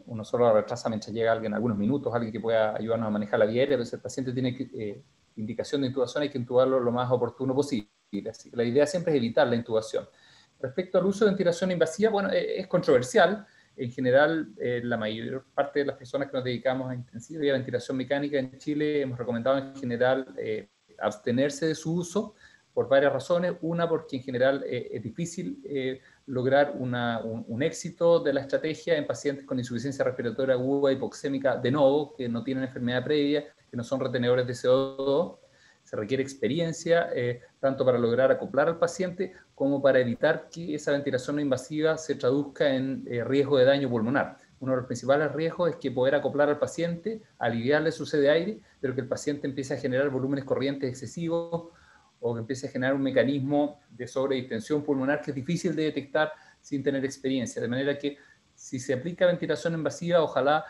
[SPEAKER 2] Uno solo la retrasa mientras llega alguien, algunos minutos, alguien que pueda ayudarnos a manejar la vía aérea, pero si el paciente tiene indicación de intubación, hay que intubarlo lo más oportuno posible. Así que la idea siempre es evitar la intubación. Respecto al uso de ventilación invasiva, bueno, es controversial. En general, la mayor parte de las personas que nos dedicamos a intensiva y a ventilación mecánica en Chile hemos recomendado en general abstenerse de su uso, por varias razones. Una, porque en general es difícil lograr un éxito de la estrategia en pacientes con insuficiencia respiratoria aguda hipoxémica de novo, que no tienen enfermedad previa, que no son retenedores de CO2. Se requiere experiencia, tanto para lograr acoplar al paciente, como para evitar que esa ventilación no invasiva se traduzca en riesgo de daño pulmonar. Uno de los principales riesgos es que poder acoplar al paciente, aliviarle su sed de aire, pero que el paciente empiece a generar volúmenes corrientes excesivos, o que empiece a generar un mecanismo de sobredistensión pulmonar que es difícil de detectar sin tener experiencia. De manera que si se aplica ventilación invasiva, ojalá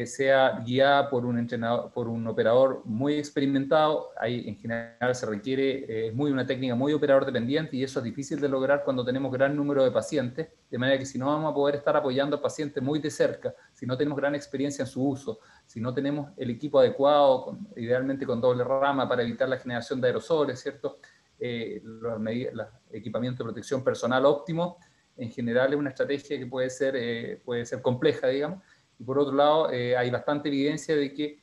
[SPEAKER 2] sea guiada por un entrenador, por un operador muy experimentado. Ahí en general se requiere una técnica muy operador dependiente, y eso es difícil de lograr cuando tenemos gran número de pacientes, de manera que si no vamos a poder estar apoyando al paciente muy de cerca, si no tenemos gran experiencia en su uso, si no tenemos el equipo adecuado, idealmente con doble rama para evitar la generación de aerosoles, ¿cierto? Los equipamientos de protección personal óptimos, en general es una estrategia que puede ser compleja, digamos. Y por otro lado, hay bastante evidencia de que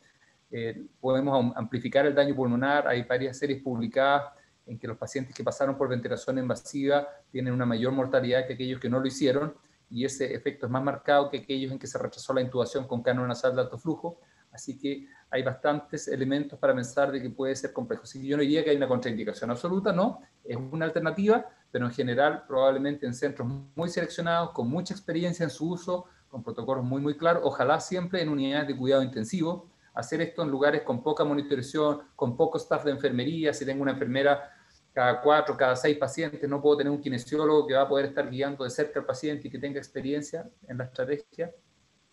[SPEAKER 2] podemos amplificar el daño pulmonar. Hay varias series publicadas en que los pacientes que pasaron por ventilación invasiva tienen una mayor mortalidad que aquellos que no lo hicieron, y ese efecto es más marcado que aquellos en que se rechazó la intubación con cánulo nasal de alto flujo. Así que hay bastantes elementos para pensar de que puede ser complejo. Así que yo no diría que hay una contraindicación absoluta, no, es una alternativa, pero en general probablemente en centros muy seleccionados, con mucha experiencia en su uso, con protocolos muy claros, ojalá siempre en unidades de cuidado intensivo. Hacer esto en lugares con poca monitorización, con poco staff de enfermería. Si tengo una enfermera cada 4, cada 6 pacientes, no puedo tener un kinesiólogo que va a poder estar guiando de cerca al paciente y que tenga experiencia en la estrategia.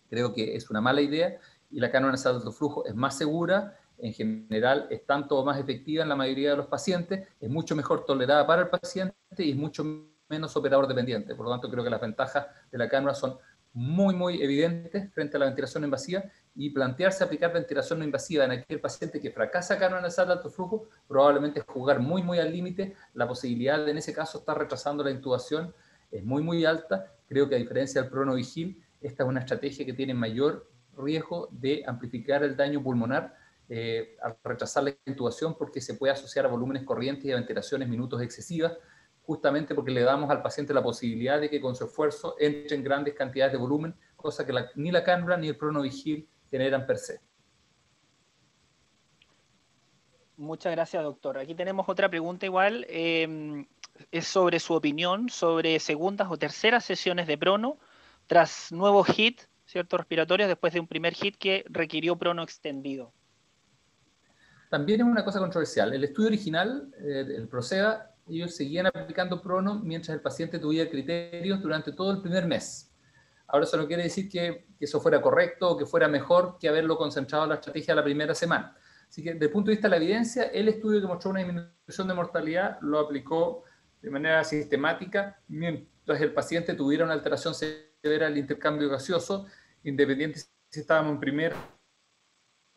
[SPEAKER 2] Creo que es una mala idea, y la cánulo nasal de alto flujo es más segura, en general es tanto más efectiva en la mayoría de los pacientes, es mucho mejor tolerada para el paciente y es mucho menos operador dependiente. Por lo tanto, creo que las ventajas de la cánula son muy evidentes frente a la ventilación invasiva, y plantearse aplicar ventilación no invasiva en aquel paciente que fracasa cánulo nasal de alto flujo probablemente es jugar muy al límite. La posibilidad de en ese caso estar retrasando la intubación es muy alta. Creo que a diferencia del pronovigil, esta es una estrategia que tiene mayor riesgo de amplificar el daño pulmonar al retrasar la intubación, porque se puede asociar a volúmenes corrientes y a ventilaciones minutos excesivas, justamente porque le damos al paciente la posibilidad de que con su esfuerzo entre en grandes cantidades de volumen, cosa que ni la cánula ni el pronovigil generan per se.
[SPEAKER 1] Muchas gracias, doctor. Aquí tenemos otra pregunta igual. Es sobre su opinión sobre segundas o terceras sesiones de prono tras nuevos hits, ¿cierto? Respiratorios después de un primer hit que requirió prono extendido.
[SPEAKER 2] También es una cosa controversial. El estudio original, el PROCEDA, ellos seguían aplicando prono mientras el paciente tuviera criterios durante todo el primer mes. Ahora, eso no quiere decir que eso fuera correcto o que fuera mejor que haberlo concentrado en la estrategia la primera semana. Así que, desde el punto de vista de la evidencia, el estudio que mostró una disminución de mortalidad lo aplicó de manera sistemática mientras el paciente tuviera una alteración severa del intercambio gaseoso, independiente si estábamos en primera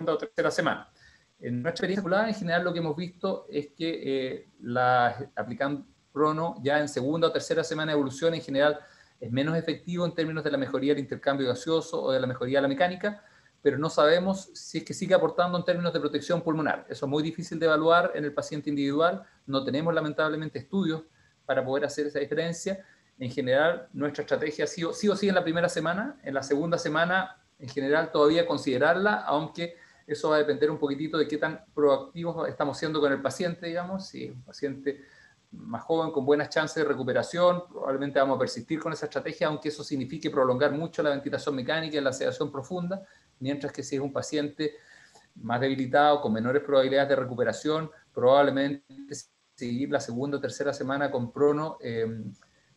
[SPEAKER 2] o tercera semana. En nuestra experiencia, en general, lo que hemos visto es que aplicando prono ya en segunda o tercera semana de evolución, en general, es menos efectivo en términos de la mejoría del intercambio gaseoso o de la mejoría de la mecánica, pero no sabemos si es que sigue aportando en términos de protección pulmonar. Eso es muy difícil de evaluar en el paciente individual. No tenemos, lamentablemente, estudios para poder hacer esa diferencia. En general, nuestra estrategia sí o sí en la primera semana. En la segunda semana, en general, todavía considerarla, aunque eso va a depender un poquitito de qué tan proactivos estamos siendo con el paciente, digamos. Si es un paciente más joven, con buenas chances de recuperación, probablemente vamos a persistir con esa estrategia, aunque eso signifique prolongar mucho la ventilación mecánica y la sedación profunda, mientras que si es un paciente más debilitado, con menores probabilidades de recuperación, probablemente seguir la segunda o tercera semana con prono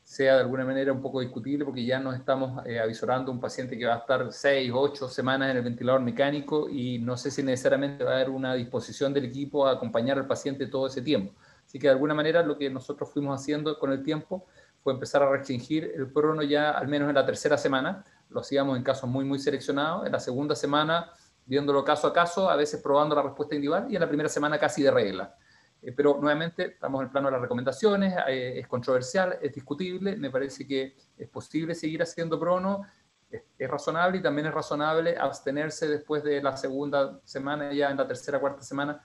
[SPEAKER 2] sea de alguna manera un poco discutible, porque ya nos estamos avisorando un paciente que va a estar 6 o 8 semanas en el ventilador mecánico, y no sé si necesariamente va a haber una disposición del equipo a acompañar al paciente todo ese tiempo. Así que de alguna manera lo que nosotros fuimos haciendo con el tiempo fue empezar a restringir el prono ya al menos en la tercera semana. Lo hacíamos en casos muy seleccionados. En la segunda semana, viéndolo caso a caso, a veces probando la respuesta individual, y en la primera semana casi de regla. Pero nuevamente estamos en el plano de las recomendaciones, es controversial, es discutible. Me parece que es posible seguir haciendo prono, es razonable, y también es razonable abstenerse después de la segunda semana, ya en la tercera, cuarta semana,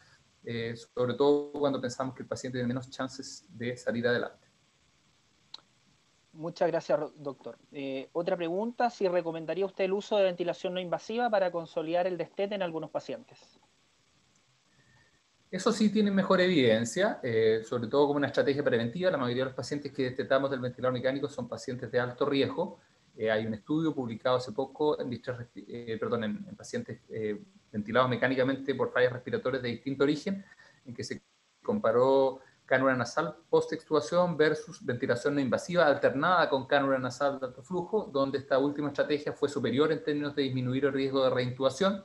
[SPEAKER 2] sobre todo cuando pensamos que el paciente tiene menos chances de salir adelante.
[SPEAKER 1] Muchas gracias, doctor. Otra pregunta, si recomendaría usted el uso de ventilación no invasiva para consolidar el destete en algunos pacientes.
[SPEAKER 2] Eso sí tiene mejor evidencia, sobre todo como una estrategia preventiva. La mayoría de los pacientes que destetamos del ventilador mecánico son pacientes de alto riesgo. Hay un estudio publicado hace poco en pacientes ventilados mecánicamente por fallas respiratorias de distinto origen, en que se comparó cánula nasal post-extubación versus ventilación no invasiva alternada con cánula nasal de alto flujo, donde esta última estrategia fue superior en términos de disminuir el riesgo de reintubación.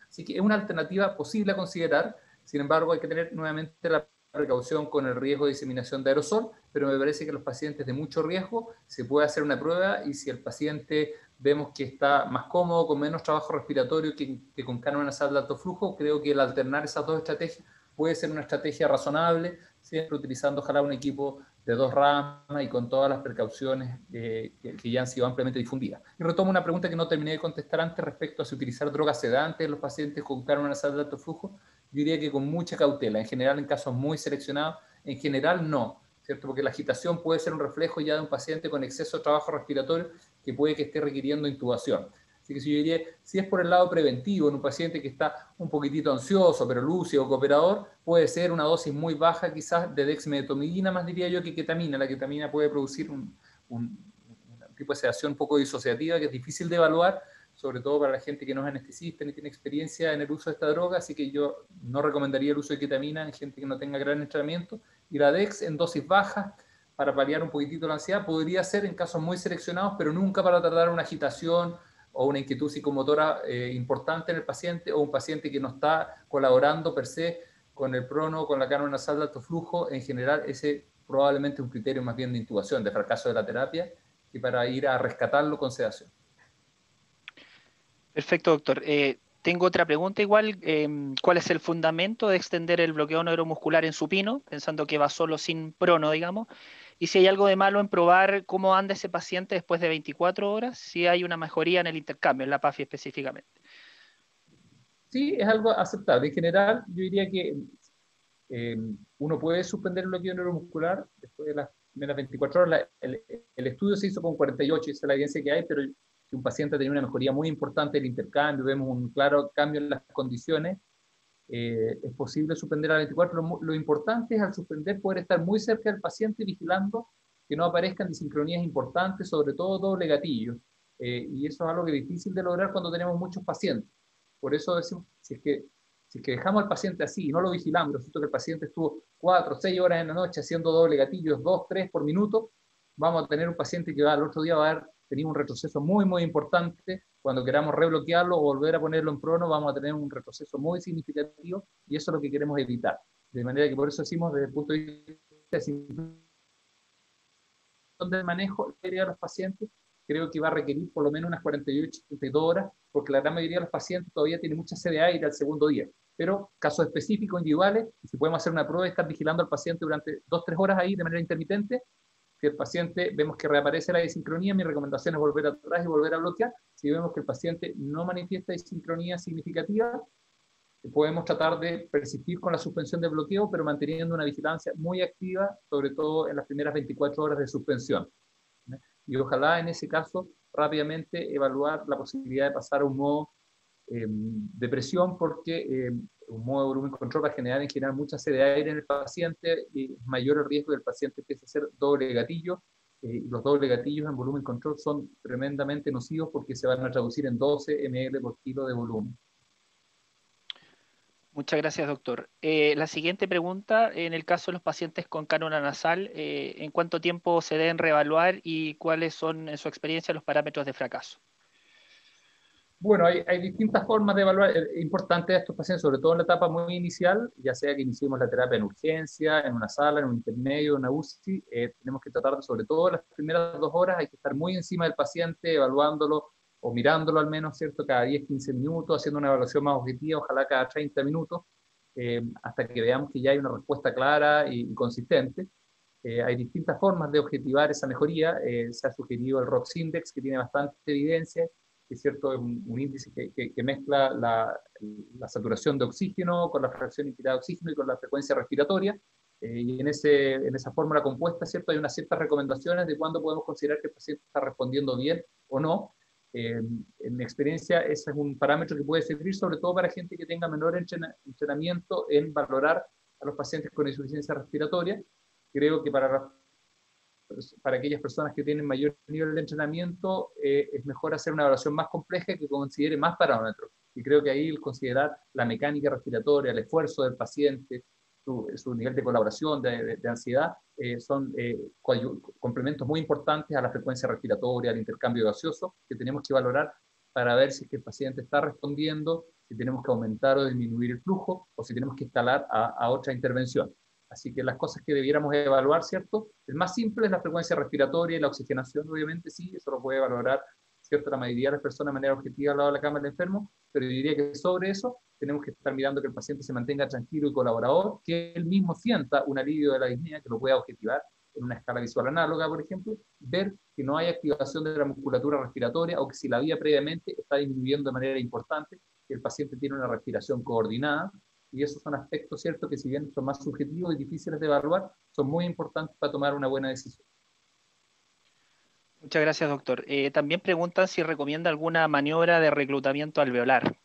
[SPEAKER 2] Así que es una alternativa posible a considerar. Sin embargo, hay que tener nuevamente la precaución con el riesgo de diseminación de aerosol, pero me parece que los pacientes de mucho riesgo se puede hacer una prueba, y si el paciente vemos que está más cómodo, con menos trabajo respiratorio que con cánula nasal de alto flujo, creo que el alternar esas dos estrategias puede ser una estrategia razonable, siempre utilizando ojalá un equipo de 2 ramas y con todas las precauciones que ya han sido ampliamente difundidas. Y retomo una pregunta que no terminé de contestar antes respecto a si utilizar drogas sedantes en los pacientes con cánula nasal de alto flujo. Yo diría que con mucha cautela, en general en casos muy seleccionados, en general no, ¿cierto? Porque la agitación puede ser un reflejo ya de un paciente con exceso de trabajo respiratorio que puede que esté requiriendo intubación. Así que si yo diría, si es por el lado preventivo, en un paciente que está un poquitito ansioso, pero lúcido, cooperador, puede ser una dosis muy baja quizás de dexmedetomidina, más diría yo, que ketamina. La ketamina puede producir un tipo de sedación un poco disociativa que es difícil de evaluar, sobre todo para la gente que no es anestesista ni tiene experiencia en el uso de esta droga, así que yo no recomendaría el uso de ketamina en gente que no tenga gran entrenamiento. Y la dex en dosis bajas, para paliar un poquitito la ansiedad, podría ser en casos muy seleccionados, pero nunca para tratar una agitación o una inquietud psicomotora importante en el paciente, o un paciente que no está colaborando per se con el prono o con la cánula nasal de alto flujo. En general, ese probablemente es un criterio más bien de intubación, de fracaso de la terapia, que para ir a rescatarlo con sedación.
[SPEAKER 1] Perfecto, doctor. Tengo otra pregunta igual. ¿Cuál es el fundamento de extender el bloqueo neuromuscular en supino, pensando que va solo sin prono, digamos? Y si hay algo de malo en probar cómo anda ese paciente después de 24 horas, si hay una mejoría en el intercambio, en la PAFI específicamente.
[SPEAKER 2] Sí, es algo aceptable. En general, yo diría que eh, uno puede suspender el bloqueo neuromuscular después de las primeras 24 horas. El estudio se hizo con 48, esa es la evidencia que hay, pero si un paciente tenía una mejoría muy importante del intercambio, vemos un claro cambio en las condiciones, es posible suspender a 24. Lo importante es, al suspender, poder estar muy cerca del paciente vigilando que no aparezcan disincronías importantes, sobre todo doble gatillo. Y eso es algo que es difícil de lograr cuando tenemos muchos pacientes. Por eso decimos, si es que dejamos al paciente así y no lo vigilamos, resulta que el paciente estuvo 4 o 6 horas en la noche haciendo doble gatillos, 2, 3 por minuto, vamos a tener un paciente que al otro día va a haber tenido un retroceso muy, muy importante. Cuando queramos rebloquearlo o volver a ponerlo en prono, vamos a tener un retroceso muy significativo, y eso es lo que queremos evitar. De manera que por eso decimos, desde el punto de vista de manejo de los pacientes, creo que va a requerir por lo menos unas 48, 72 horas, porque la gran mayoría de los pacientes todavía tiene mucha sed de aire al segundo día. Pero casos específicos, individuales, si podemos hacer una prueba de estar vigilando al paciente durante 2-3 horas ahí de manera intermitente, si el paciente vemos que reaparece la desincronía, mi recomendación es volver atrás y volver a bloquear. Si vemos que el paciente no manifiesta desincronía significativa, podemos tratar de persistir con la suspensión de bloqueo, pero manteniendo una vigilancia muy activa, sobre todo en las primeras 24 horas de suspensión. Y ojalá en ese caso rápidamente evaluar la posibilidad de pasar a un modo de presión, porque un modo de volumen control va a generar en general mucha sed de aire en el paciente, y es mayor el riesgo del paciente empiece a hacer doble gatillo. Y los doble gatillos en volumen control son tremendamente nocivos, porque se van a traducir en 12 ml por kilo de volumen.
[SPEAKER 1] Muchas gracias, doctor. La siguiente pregunta, en el caso de los pacientes con cánula nasal, ¿en cuánto tiempo se deben reevaluar y cuáles son, en su experiencia, los parámetros de fracaso?
[SPEAKER 2] Bueno, hay distintas formas de evaluar. Es importante a estos pacientes, sobre todo en la etapa muy inicial, ya sea que iniciemos la terapia en urgencia, en una sala, en un intermedio, en una UCI, tenemos que tratar de, sobre todo las primeras 2 horas, hay que estar muy encima del paciente, evaluándolo o mirándolo al menos, ¿cierto? Cada 10-15 minutos, haciendo una evaluación más objetiva, ojalá cada 30 minutos, hasta que veamos que ya hay una respuesta clara y consistente. Hay distintas formas de objetivar esa mejoría. Se ha sugerido el ROX Index, que tiene bastante evidencia, que es cierto, es un índice que mezcla la saturación de oxígeno con la fracción inspirada de oxígeno y con la frecuencia respiratoria. Y en esa fórmula compuesta, ¿cierto?, hay unas ciertas recomendaciones de cuándo podemos considerar que el paciente está respondiendo bien o no. En mi experiencia, ese es un parámetro que puede servir sobre todo para gente que tenga menor entrenamiento en valorar a los pacientes con insuficiencia respiratoria. Creo que para aquellas personas que tienen mayor nivel de entrenamiento, es mejor hacer una evaluación más compleja que considere más parámetros. Y creo que ahí el considerar la mecánica respiratoria, el esfuerzo del paciente, su nivel de colaboración, de ansiedad, son complementos muy importantes a la frecuencia respiratoria, al intercambio gaseoso, que tenemos que valorar para ver si es que el paciente está respondiendo, si tenemos que aumentar o disminuir el flujo, o si tenemos que escalar a otra intervención. Así que las cosas que debiéramos evaluar, ¿cierto? El más simple es la frecuencia respiratoria y la oxigenación, obviamente sí, eso lo puede valorar, ¿cierto? La mayoría de las personas de manera objetiva al lado de la cama del enfermo, pero yo diría que sobre eso tenemos que estar mirando que el paciente se mantenga tranquilo y colaborador, que él mismo sienta un alivio de la disnea, que lo pueda objetivar en una escala visual análoga, por ejemplo, ver que no hay activación de la musculatura respiratoria o que si la había previamente está disminuyendo de manera importante, que el paciente tiene una respiración coordinada, y esos son aspectos, ¿cierto?, que si bien son más subjetivos y difíciles de evaluar, son muy importantes para tomar una buena decisión.
[SPEAKER 1] Muchas gracias, doctor. También preguntan si recomienda alguna maniobra de reclutamiento alveolar.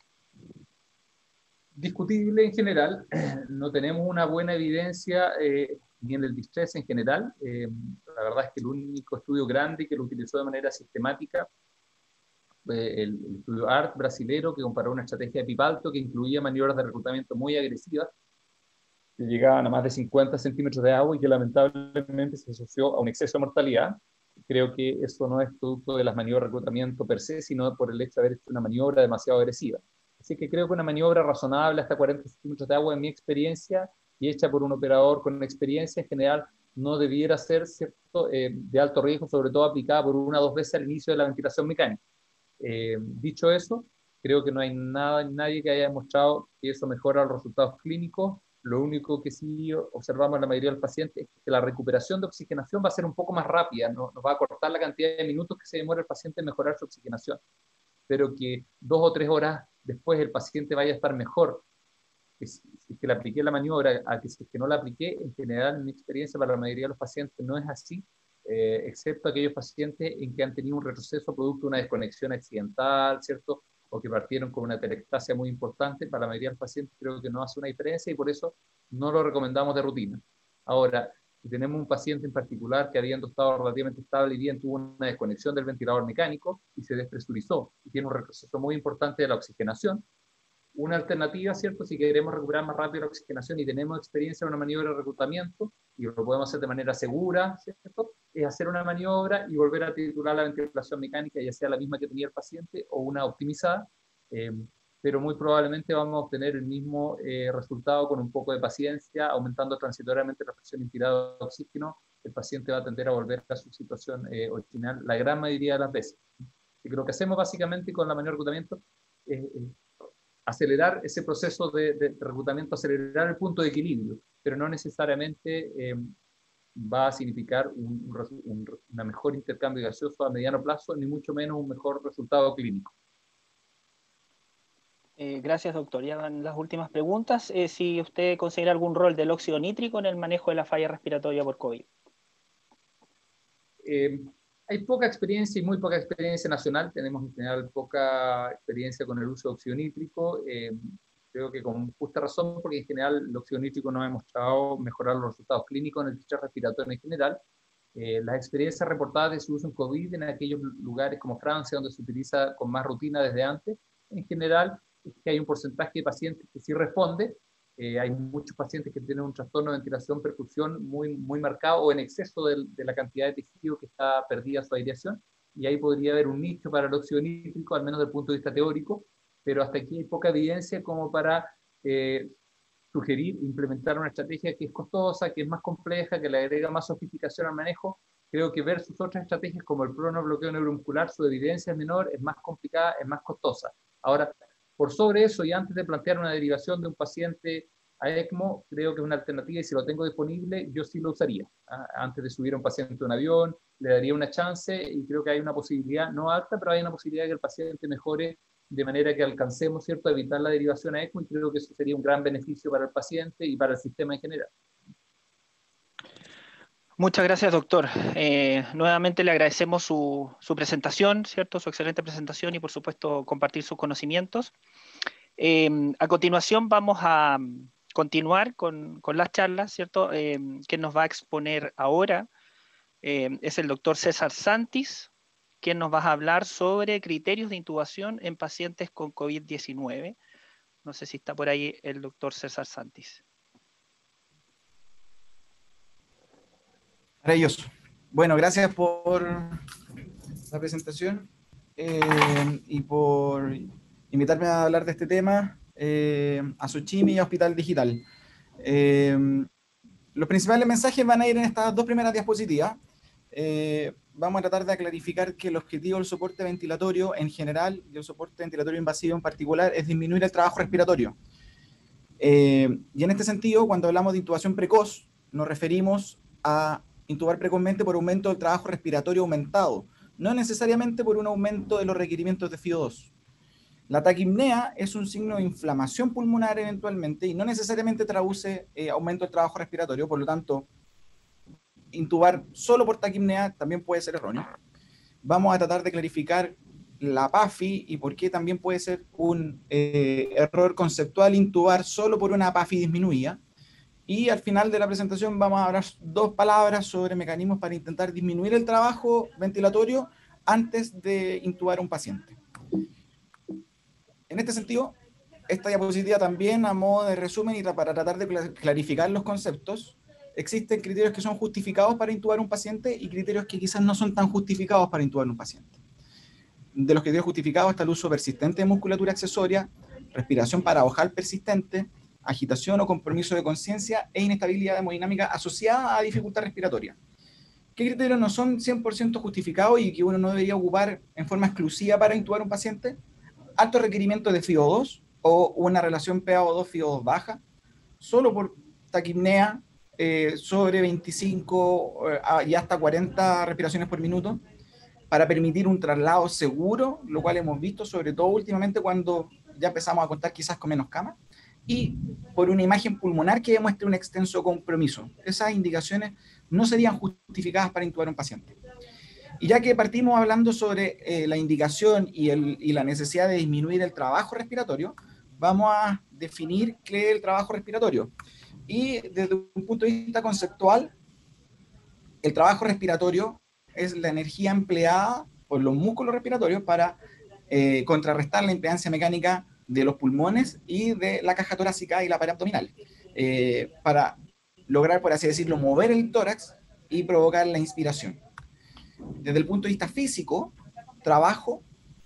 [SPEAKER 2] Discutible en general, no tenemos una buena evidencia ni en el distrés en general. La verdad es que el único estudio grande que lo utilizó de manera sistemática fue el estudio ART brasilero, que comparó una estrategia de Pipalto que incluía maniobras de reclutamiento muy agresivas, que llegaban a más de 50 centímetros de agua y que lamentablemente se asoció a un exceso de mortalidad. Creo que eso no es producto de las maniobras de reclutamiento per se, sino por el hecho de haber hecho una maniobra demasiado agresiva. Así que creo que una maniobra razonable hasta 40 centímetros de agua, en mi experiencia, y hecha por un operador con experiencia en general, no debiera ser, ¿cierto?, de alto riesgo, sobre todo aplicada por una o dos veces al inicio de la ventilación mecánica. Dicho eso, creo que no hay nadie que haya demostrado que eso mejora los resultados clínicos. Lo único que sí observamos en la mayoría de los pacientes es que la recuperación de oxigenación va a ser un poco más rápida, nos va a cortar la cantidad de minutos que se demora el paciente en mejorar su oxigenación, pero que 2 o 3 horas después el paciente vaya a estar mejor que si que le apliqué la maniobra a que si es que no la apliqué. En general, en mi experiencia, para la mayoría de los pacientes no es así, excepto aquellos pacientes en que han tenido un retroceso producto de una desconexión accidental, ¿cierto? O que partieron con una telectasia muy importante. Para la mayoría de los pacientes creo que no hace una diferencia y por eso no lo recomendamos de rutina. Ahora, si tenemos un paciente en particular que habiendo estado relativamente estable y bien tuvo una desconexión del ventilador mecánico y se despresurizó y tiene un retroceso muy importante de la oxigenación, una alternativa, ¿cierto? Si queremos recuperar más rápido la oxigenación y tenemos experiencia en una maniobra de reclutamiento y lo podemos hacer de manera segura, ¿cierto? Es hacer una maniobra y volver a titular la ventilación mecánica, ya sea la misma que tenía el paciente o una optimizada, eh, pero muy probablemente vamos a obtener el mismo resultado con un poco de paciencia, aumentando transitoriamente la presión inspirada de oxígeno. El paciente va a tender a volver a su situación original la gran mayoría de las veces. Así que lo que hacemos básicamente con la maniobra de reclutamiento es acelerar ese proceso de reclutamiento, acelerar el punto de equilibrio, pero no necesariamente va a significar una mejor intercambio gaseoso a mediano plazo, ni mucho menos un mejor resultado clínico.
[SPEAKER 1] Gracias, doctor. Ya van las últimas preguntas. Si usted considera algún rol del óxido nítrico en el manejo de la falla respiratoria por COVID.
[SPEAKER 2] Hay poca experiencia y muy poca experiencia nacional. Tenemos en general poca experiencia con el uso de óxido nítrico. Creo que con justa razón, porque en general el óxido nítrico no ha demostrado mejorar los resultados clínicos en el distrés respiratorio en general. Las experiencias reportadas de su uso en COVID en aquellos lugares como Francia, donde se utiliza con más rutina desde antes, en general es que hay un porcentaje de pacientes que sí responde. Hay muchos pacientes que tienen un trastorno de ventilación, perfusión muy, muy marcado o en exceso de la cantidad de tejido que está perdida su aireación, y ahí podría haber un nicho para el óxido nítrico, al menos desde el punto de vista teórico, pero hasta aquí hay poca evidencia como para sugerir implementar una estrategia que es costosa, que es más compleja, que le agrega más sofisticación al manejo. Creo que versus otras estrategias como el pronobloqueo neuromuscular, su evidencia es menor, es más complicada, es más costosa. Ahora, por sobre eso, y antes de plantear una derivación de un paciente a ECMO, creo que es una alternativa y si lo tengo disponible, yo sí lo usaría. Antes de subir a un paciente a un avión, le daría una chance y creo que hay una posibilidad, no alta, pero hay una posibilidad de que el paciente mejore de manera que alcancemos, ¿cierto?, a evitar la derivación a ECMO, y creo que eso sería un gran beneficio para el paciente y para el sistema en general.
[SPEAKER 1] Muchas gracias, doctor. Nuevamente le agradecemos su presentación, ¿cierto? Su excelente presentación y, por supuesto, compartir sus conocimientos. A continuación vamos a continuar con las charlas, ¿cierto? Quien nos va a exponer ahora es el doctor César Santis, quien nos va a hablar sobre criterios de intubación en pacientes con COVID-19. No sé si está por ahí el doctor César Santis.
[SPEAKER 3] Maravilloso. Bueno, gracias por la presentación y por invitarme a hablar de este tema a Sochimi y a Hospital Digital. Los principales mensajes van a ir en estas dos primeras diapositivas. Vamos a tratar de clarificar que el objetivo del soporte ventilatorio en general y el soporte ventilatorio invasivo en particular es disminuir el trabajo respiratorio. Y en este sentido, cuando hablamos de intubación precoz, nos referimos a intubar precozmente por aumento del trabajo respiratorio aumentado, no necesariamente por un aumento de los requerimientos de FiO2. La taquipnea es un signo de inflamación pulmonar eventualmente y no necesariamente traduce aumento del trabajo respiratorio, por lo tanto, intubar solo por taquipnea también puede ser erróneo. Vamos a tratar de clarificar la PAFI y por qué también puede ser un error conceptual intubar solo por una PAFI disminuida. Y al final de la presentación vamos a hablar dos palabras sobre mecanismos para intentar disminuir el trabajo ventilatorio antes de intubar a un paciente. En este sentido, esta diapositiva también a modo de resumen y para tratar de clarificar los conceptos, existen criterios que son justificados para intubar a un paciente y criterios que quizás no son tan justificados para intubar a un paciente. De los criterios justificados está el uso persistente de musculatura accesoria, respiración paraojal persistente, agitación o compromiso de conciencia e inestabilidad hemodinámica asociada a dificultad respiratoria. ¿Qué criterios no son 100% justificados y que uno no debería ocupar en forma exclusiva para intubar a un paciente? Alto requerimiento de FiO2 o una relación PaO2-FiO2 baja, solo por taquipnea sobre 25 y hasta 40 respiraciones por minuto, para permitir un traslado seguro, lo cual hemos visto sobre todo últimamente cuando ya empezamos a contar quizás con menos camas, y por una imagen pulmonar que demuestre un extenso compromiso. Esas indicaciones no serían justificadas para intubar a un paciente. Y ya que partimos hablando sobre la indicación y la necesidad de disminuir el trabajo respiratorio, vamos a definir qué es el trabajo respiratorio. Y desde un punto de vista conceptual, el trabajo respiratorio es la energía empleada por los músculos respiratorios para contrarrestar la impedancia mecánica de los pulmones y de la caja torácica y la pared abdominal, para lograr, por así decirlo, mover el tórax y provocar la inspiración. Desde el punto de vista físico, trabajo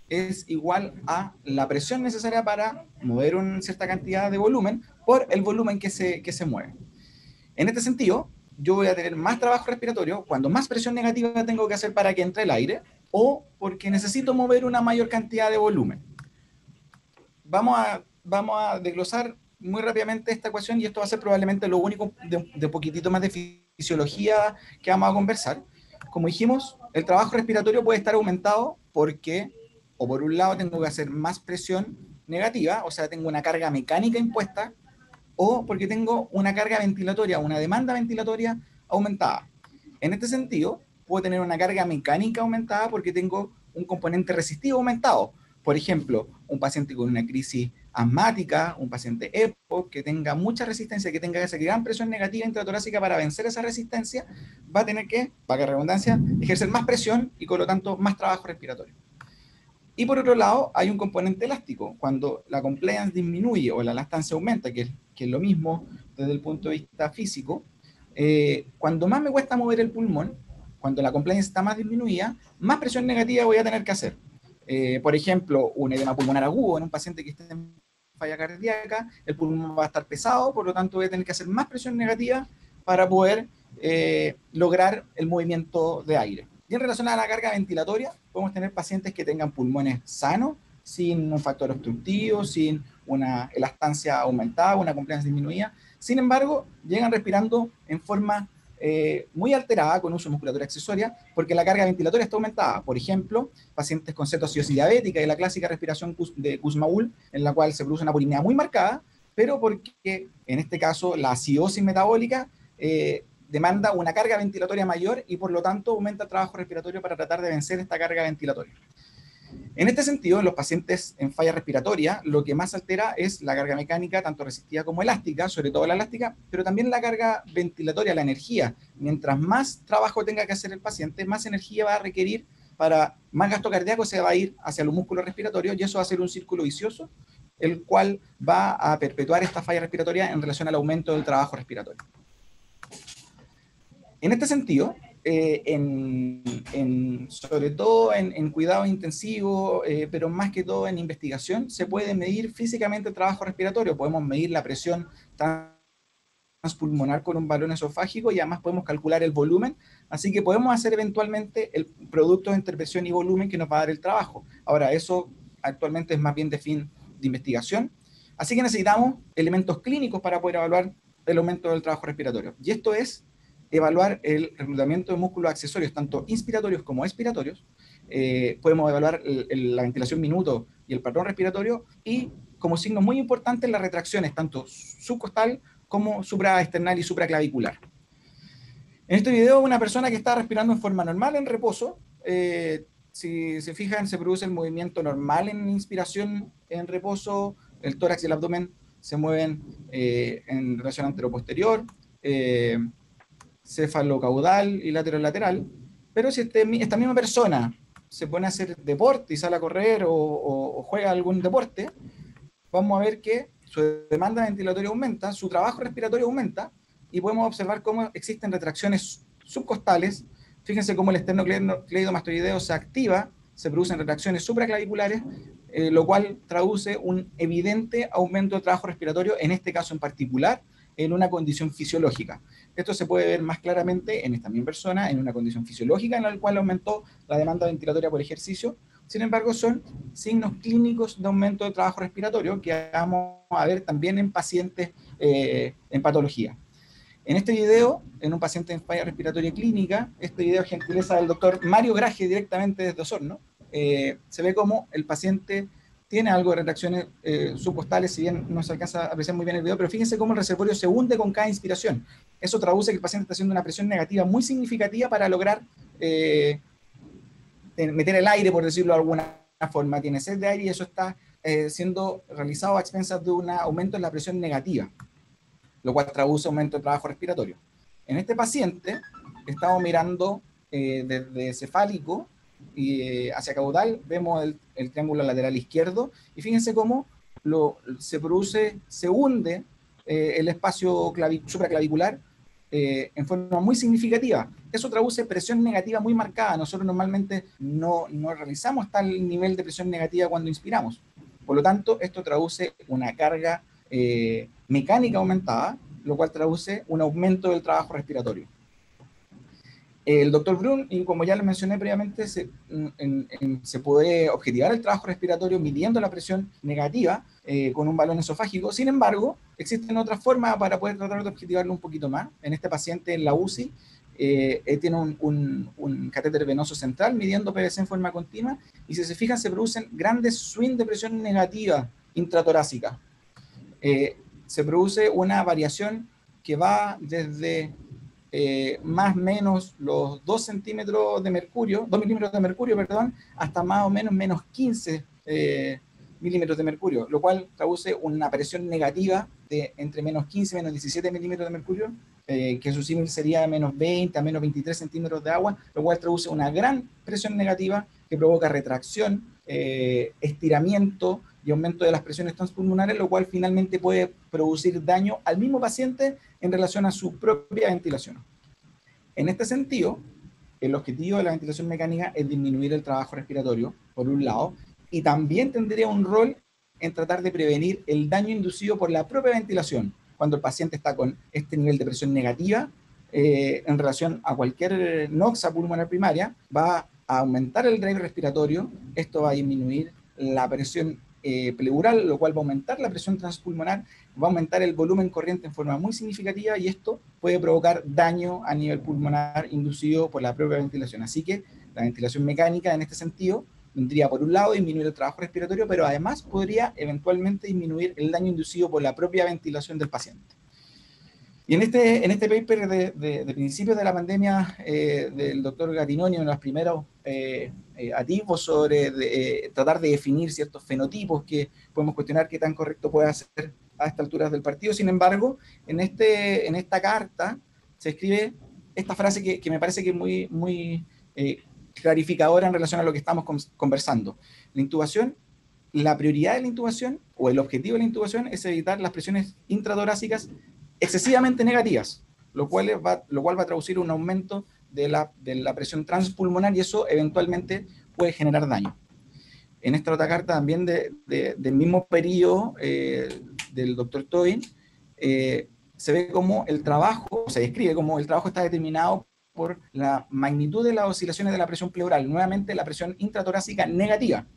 [SPEAKER 3] es igual a la presión necesaria para mover una cierta cantidad de volumen por el volumen que se mueve. En este sentido, yo voy a tener más trabajo respiratorio cuando más presión negativa tengo que hacer para que entre el aire o porque necesito mover una mayor cantidad de volumen. Vamos a desglosar muy rápidamente esta ecuación y esto va a ser probablemente lo único de poquitito más de fisiología que vamos a conversar. Como dijimos, el trabajo respiratorio puede estar aumentado porque, o por un lado, tengo que hacer más presión negativa, o sea, tengo una carga mecánica impuesta, o porque tengo una carga ventilatoria, una demanda ventilatoria aumentada. En este sentido, puedo tener una carga mecánica aumentada porque tengo un componente resistivo aumentado. Por ejemplo, un paciente con una crisis asmática, un paciente EPOC, que tenga mucha resistencia, que tenga esa gran presión negativa intratorácica para vencer esa resistencia, va a tener que, para redundancia, ejercer más presión y por lo tanto más trabajo respiratorio. Y por otro lado, hay un componente elástico. Cuando la compliance disminuye o la lactancia aumenta, que es lo mismo desde el punto de vista físico, cuando más me cuesta mover el pulmón, cuando la compliance está más disminuida, más presión negativa voy a tener que hacer. Por ejemplo, un edema pulmonar agudo en un paciente que esté en falla cardíaca, el pulmón va a estar pesado, por lo tanto voy a tener que hacer más presión negativa para poder lograr el movimiento de aire. Y en relación a la carga ventilatoria, podemos tener pacientes que tengan pulmones sanos, sin un factor obstructivo, sin una elastancia aumentada, una compliance disminuida. Sin embargo, llegan respirando en forma muy alterada con uso de musculatura accesoria, porque la carga ventilatoria está aumentada. Por ejemplo, pacientes con cetoacidosis diabética y la clásica respiración de Kussmaul, en la cual se produce una polinemia muy marcada, pero porque en este caso la acidosis metabólica demanda una carga ventilatoria mayor y por lo tanto aumenta el trabajo respiratorio para tratar de vencer esta carga ventilatoria. En este sentido, en los pacientes en falla respiratoria, lo que más altera es la carga mecánica, tanto resistiva como elástica, sobre todo la elástica, pero también la carga ventilatoria, la energía. Mientras más trabajo tenga que hacer el paciente, más energía va a requerir para más gasto cardíaco, se va a ir hacia los músculos respiratorios y eso va a ser un círculo vicioso, el cual va a perpetuar esta falla respiratoria en relación al aumento del trabajo respiratorio. En este sentido, sobre todo en cuidados intensivos, pero más que todo en investigación, se puede medir físicamente el trabajo respiratorio. Podemos medir la presión transpulmonar con un balón esofágico y además podemos calcular el volumen, así que podemos hacer eventualmente el producto entre presión y volumen que nos va a dar el trabajo. Ahora, eso actualmente es más bien de fin de investigación, así que necesitamos elementos clínicos para poder evaluar el aumento del trabajo respiratorio, y esto es evaluar el reclutamiento de músculos accesorios, tanto inspiratorios como expiratorios. Podemos evaluar la ventilación minuto y el patrón respiratorio, y como signos muy importantes las retracciones, tanto subcostal como supraesternal y supraclavicular. En este video, una persona que está respirando en forma normal en reposo, si se fijan, se produce el movimiento normal en inspiración en reposo, el tórax y el abdomen se mueven en relación antero-posterior, cefalocaudal y lateral-lateral, pero si esta misma persona se pone a hacer deporte y sale a correr o juega algún deporte, vamos a ver que su demanda ventilatoria aumenta, su trabajo respiratorio aumenta, y podemos observar cómo existen retracciones subcostales. Fíjense cómo el esternocleidomastoideo se activa, se producen retracciones supraclaviculares, lo cual traduce un evidente aumento de trabajo respiratorio, en este caso en particular, en una condición fisiológica. Esto se puede ver más claramente en esta misma persona, en una condición fisiológica en la cual aumentó la demanda ventilatoria por ejercicio. Sin embargo, son signos clínicos de aumento de trabajo respiratorio que vamos a ver también en pacientes en patología. En este video, en un paciente en falla respiratoria clínica, este video es gentileza del doctor Mario Graje, directamente desde Osorno, se ve como el paciente tiene algo de retracciones subcostales, si bien no se alcanza a apreciar muy bien el video, pero fíjense cómo el reservorio se hunde con cada inspiración. Eso traduce que el paciente está haciendo una presión negativa muy significativa para lograr meter el aire, por decirlo de alguna forma. Tiene sed de aire y eso está siendo realizado a expensas de un aumento en la presión negativa, lo cual traduce aumento de trabajo respiratorio. En este paciente estamos mirando desde cefálico y hacia caudal, vemos el triángulo lateral izquierdo, y fíjense cómo se hunde el espacio supraclavicular en forma muy significativa. Eso traduce presión negativa muy marcada. Nosotros normalmente no realizamos tal nivel de presión negativa cuando inspiramos. Por lo tanto, esto traduce una carga mecánica aumentada, lo cual traduce un aumento del trabajo respiratorio. El doctor Brun, y como ya lo mencioné previamente, se puede objetivar el trabajo respiratorio midiendo la presión negativa con un balón esofágico. Sin embargo, existen otras formas para poder tratar de objetivarlo un poquito más. En este paciente en la UCI tiene un catéter venoso central midiendo PVC en forma continua, y si se fijan se producen grandes swings de presión negativa intratorácica. Se produce una variación que va desde más o menos los 2 milímetros de mercurio, hasta más o menos menos 15 milímetros de mercurio, lo cual traduce una presión negativa de entre menos 15 y menos 17 milímetros de mercurio, que su símil sería de menos 20 a menos 23 centímetros de agua, lo cual traduce una gran presión negativa que provoca retracción, estiramiento y aumento de las presiones transpulmonares, lo cual finalmente puede producir daño al mismo paciente en relación a su propia ventilación. En este sentido, el objetivo de la ventilación mecánica es disminuir el trabajo respiratorio, por un lado, y también tendría un rol en tratar de prevenir el daño inducido por la propia ventilación, cuando el paciente está con este nivel de presión negativa en relación a cualquier noxa pulmonar primaria, va a aumentar el drive respiratorio, esto va a disminuir la presión pleural, lo cual va a aumentar la presión transpulmonar, va a aumentar el volumen corriente en forma muy significativa, y esto puede provocar daño a nivel pulmonar inducido por la propia ventilación. Así que la ventilación mecánica en este sentido vendría por un lado disminuir el trabajo respiratorio, pero además podría eventualmente disminuir el daño inducido por la propia ventilación del paciente. Y en este paper de principios de la pandemia del doctor Gattinoni, uno de los primeros atisbos sobre tratar de definir ciertos fenotipos que podemos cuestionar qué tan correcto puede ser a estas alturas del partido. Sin embargo, en esta carta se escribe esta frase que me parece que es muy clarificadora en relación a lo que estamos conversando. La intubación, la prioridad de la intubación o el objetivo de la intubación es evitar las presiones intratorácicas excesivamente negativas, lo cual va a traducir un aumento de la presión transpulmonar y eso eventualmente puede generar daño. En esta otra carta también del mismo periodo del doctor Tobin, se ve como el trabajo, se describe como el trabajo está determinado por la magnitud de las oscilaciones de la presión pleural, nuevamente la presión intratorácica negativa.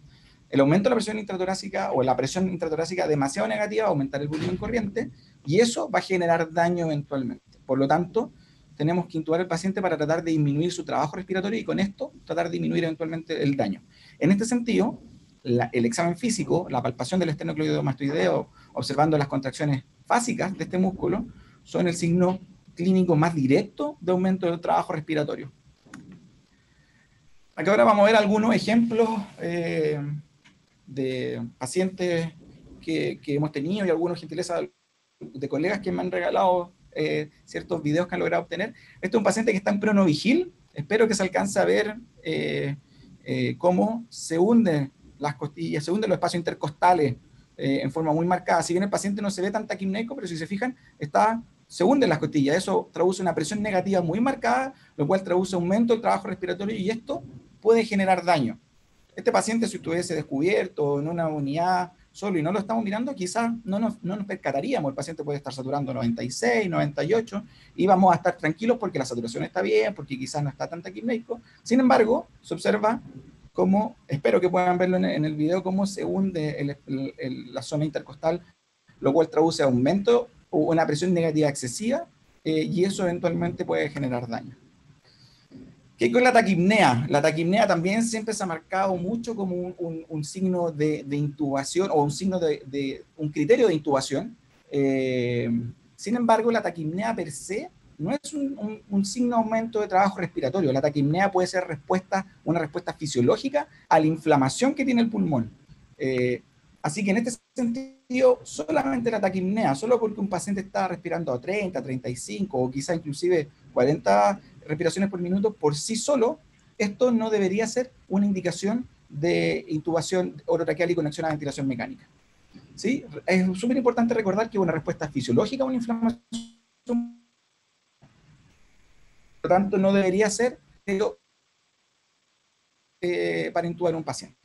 [SPEAKER 3] El aumento de la presión intratorácica o la presión intratorácica demasiado negativa va a aumentar el volumen corriente y eso va a generar daño eventualmente. Por lo tanto, tenemos que intubar al paciente para tratar de disminuir su trabajo respiratorio y con esto tratar de disminuir eventualmente el daño. En este sentido, el examen físico, la palpación del esternocleidomastoideo, observando las contracciones fásicas de este músculo, son el signo clínico más directo de aumento del trabajo respiratorio. Aquí ahora vamos a ver algunos ejemplos de pacientes que hemos tenido y algunos gentileza de colegas que me han regalado ciertos videos que han logrado obtener. Este es un paciente que está en pronovigil. Espero que se alcance a ver cómo se hunden las costillas, se hunden los espacios intercostales en forma muy marcada. Si bien el paciente no se ve tan taquipneico, pero si se fijan, se hunden las costillas. Eso traduce una presión negativa muy marcada, lo cual traduce aumento del trabajo respiratorio y esto puede generar daño. Este paciente, si estuviese descubierto en una unidad solo y no lo estamos mirando, quizás no nos percataríamos. El paciente puede estar saturando 96, 98 y vamos a estar tranquilos porque la saturación está bien, porque quizás no está tan taquipneico. Sin embargo, se observa cómo, espero que puedan verlo en el video, cómo se hunde la zona intercostal, lo cual traduce aumento o una presión negativa excesiva y eso eventualmente puede generar daño. ¿Qué con la taquipnea? La taquipnea también siempre se ha marcado mucho como un signo de intubación o un signo un criterio de intubación. Sin embargo, la taquipnea per se no es un signo de aumento de trabajo respiratorio. La taquipnea puede ser una respuesta fisiológica a la inflamación que tiene el pulmón. Así que en este sentido, solamente la taquipnea, solo porque un paciente está respirando a 30, 35 o quizá inclusive 40 respiraciones por minuto, por sí solo, esto no debería ser una indicación de intubación orotraqueal y conexión a ventilación mecánica. ¿Sí? Es súper importante recordar que una respuesta fisiológica a una inflamación, por lo tanto, no debería ser para intubar a un paciente.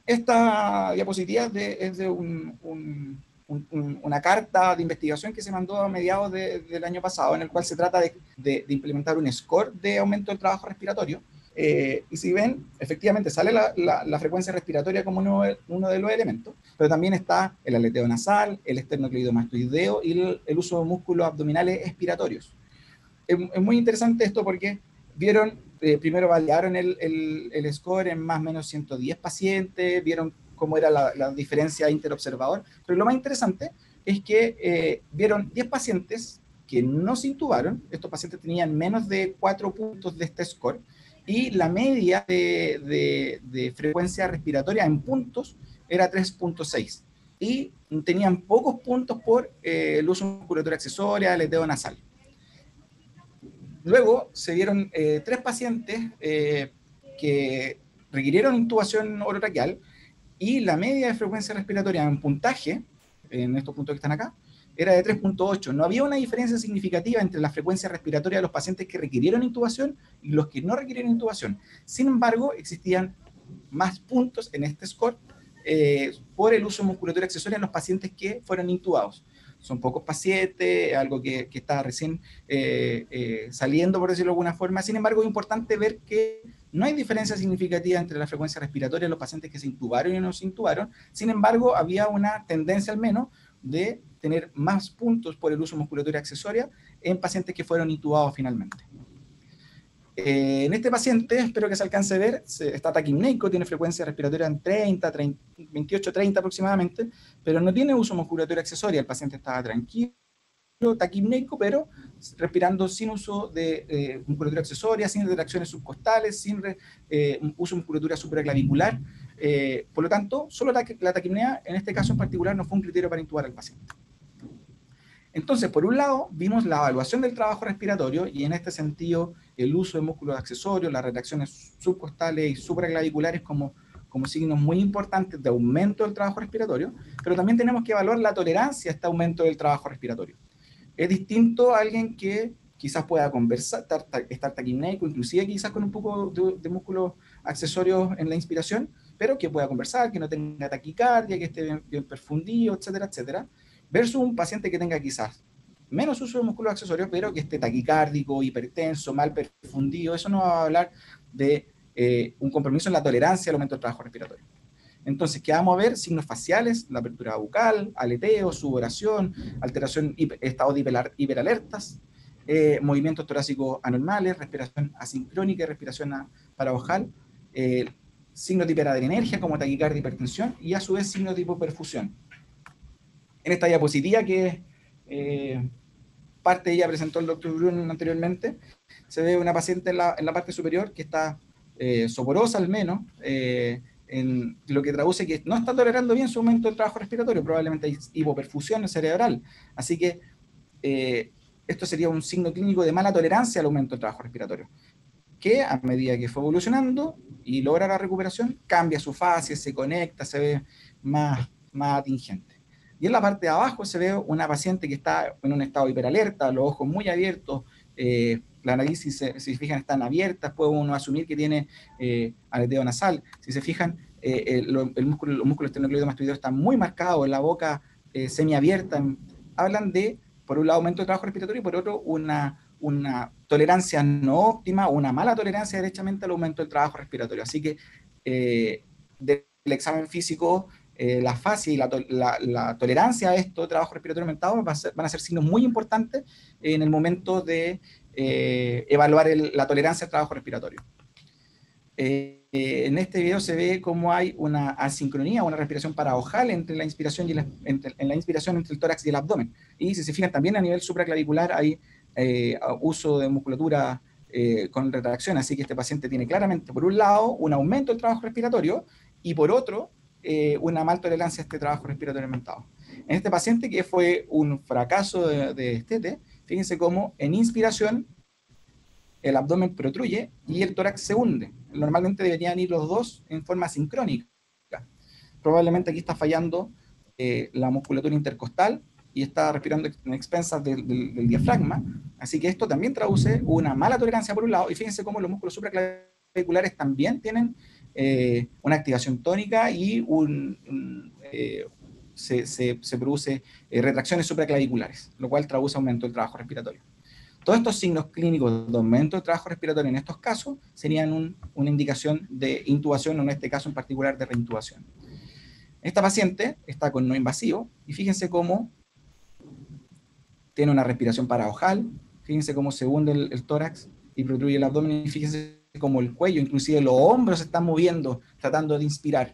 [SPEAKER 3] Esta diapositiva es de una carta de investigación que se mandó a mediados del año pasado, en el cual se trata de implementar un score de aumento del trabajo respiratorio. Y si ven, efectivamente sale la frecuencia respiratoria como uno de los elementos, pero también está el aleteo nasal, el esternocleidomastoideo y el uso de músculos abdominales expiratorios. Es muy interesante esto porque vieron, primero validaron el score en más o menos 110 pacientes, vieron cómo era la diferencia interobservador, pero lo más interesante es que vieron 10 pacientes que no se intubaron. Estos pacientes tenían menos de 4 puntos de este score, y la media de frecuencia respiratoria en puntos era 3.6, y tenían pocos puntos por el uso de musculatura accesoria, aleteo nasal. Luego se vieron 3 pacientes que requirieron intubación orotraqueal, y la media de frecuencia respiratoria en puntaje, en estos puntos que están acá, era de 3.8. No había una diferencia significativa entre la frecuencia respiratoria de los pacientes que requirieron intubación y los que no requirieron intubación. Sin embargo, existían más puntos en este score por el uso de musculatura accesoria en los pacientes que fueron intubados. Son pocos pacientes, algo que está recién saliendo, por decirlo de alguna forma. Sin embargo, es importante ver que no hay diferencia significativa entre la frecuencia respiratoria de los pacientes que se intubaron y no se intubaron. Sin embargo, había una tendencia al menos de tener más puntos por el uso de musculatura accesoria en pacientes que fueron intubados finalmente. En este paciente, espero que se alcance a ver, está taquipneico, tiene frecuencia respiratoria en 28-30 aproximadamente, pero no tiene uso de musculatura accesoria. El paciente estaba tranquilo, taquipneico, pero respirando sin uso de musculatura accesoria, sin retracciones subcostales, sin uso de musculatura supraclavicular. Por lo tanto, solo la taquipnea, en este caso en particular, no fue un criterio para intubar al paciente. Entonces, por un lado, vimos la evaluación del trabajo respiratorio, y en este sentido, el uso de músculos accesorios, las retracciones subcostales y supraclaviculares como signos muy importantes de aumento del trabajo respiratorio, pero también tenemos que evaluar la tolerancia a este aumento del trabajo respiratorio. Es distinto a alguien que quizás pueda conversar, estar taquimneico, inclusive quizás con un poco de músculos accesorios en la inspiración, pero que pueda conversar, que no tenga taquicardia, que esté bien perfundido, etcétera, etcétera, versus un paciente que tenga quizás menos uso de músculos accesorios, pero que esté taquicárdico, hipertenso, mal perfundido. Eso nos va a hablar de un compromiso en la tolerancia al aumento del trabajo respiratorio. Entonces, ¿qué vamos a ver? Signos faciales, la apertura bucal, aleteo, sudoración, alteración, estado de hiperalertas, movimientos torácicos anormales, respiración asincrónica y respiración paradojal, signos de hiperadrenergia como taquicardia y hipertensión, y a su vez signos de hipoperfusión. En esta diapositiva que parte de ella presentó el doctor Brun anteriormente, se ve una paciente en la parte superior que está soporosa al menos, en lo que traduce que no está tolerando bien su aumento del trabajo respiratorio, probablemente hay hipoperfusión cerebral. Así que esto sería un signo clínico de mala tolerancia al aumento del trabajo respiratorio, que a medida que fue evolucionando y logra la recuperación, cambia su fase, se conecta, se ve más atingente. Y en la parte de abajo se ve una paciente que está en un estado hiperalerta, los ojos muy abiertos, la nariz, si se fijan, están abiertas, puede uno asumir que tiene aleteo nasal. Si se fijan, los músculos esternocleidomastoideos están muy marcados, la boca semiabierta. Hablan de, por un lado, aumento del trabajo respiratorio y por otro, una tolerancia no óptima, una mala tolerancia derechamente al aumento del trabajo respiratorio. Así que del examen físico, la fase y la tolerancia a esto, trabajo respiratorio aumentado, van a ser signos muy importantes en el momento de evaluar la tolerancia al trabajo respiratorio. En este video se ve cómo hay una asincronía, una respiración paradojal entre la inspiración entre el tórax y el abdomen. Y si se fijan, también a nivel supraclavicular hay uso de musculatura con retracción, así que este paciente tiene claramente, por un lado, un aumento del trabajo respiratorio y por otro, una mal tolerancia a este trabajo respiratorio aumentado. En este paciente, que fue un fracaso de estete, fíjense cómo en inspiración el abdomen protruye y el tórax se hunde. Normalmente deberían ir los dos en forma sincrónica. Probablemente aquí está fallando la musculatura intercostal y está respirando en expensas del diafragma, así que esto también traduce una mala tolerancia por un lado, y fíjense cómo los músculos supraclaviculares también tienen una activación tónica y se produce retracciones supraclaviculares, lo cual traduce aumento del trabajo respiratorio. Todos estos signos clínicos de aumento del trabajo respiratorio en estos casos serían una indicación de intubación, o en este caso en particular de reintubación. Esta paciente está con no invasivo y fíjense cómo tiene una respiración paradojal, fíjense cómo se hunde el tórax y protruye el abdomen, y fíjense cómo el cuello, inclusive los hombros se están moviendo tratando de inspirar.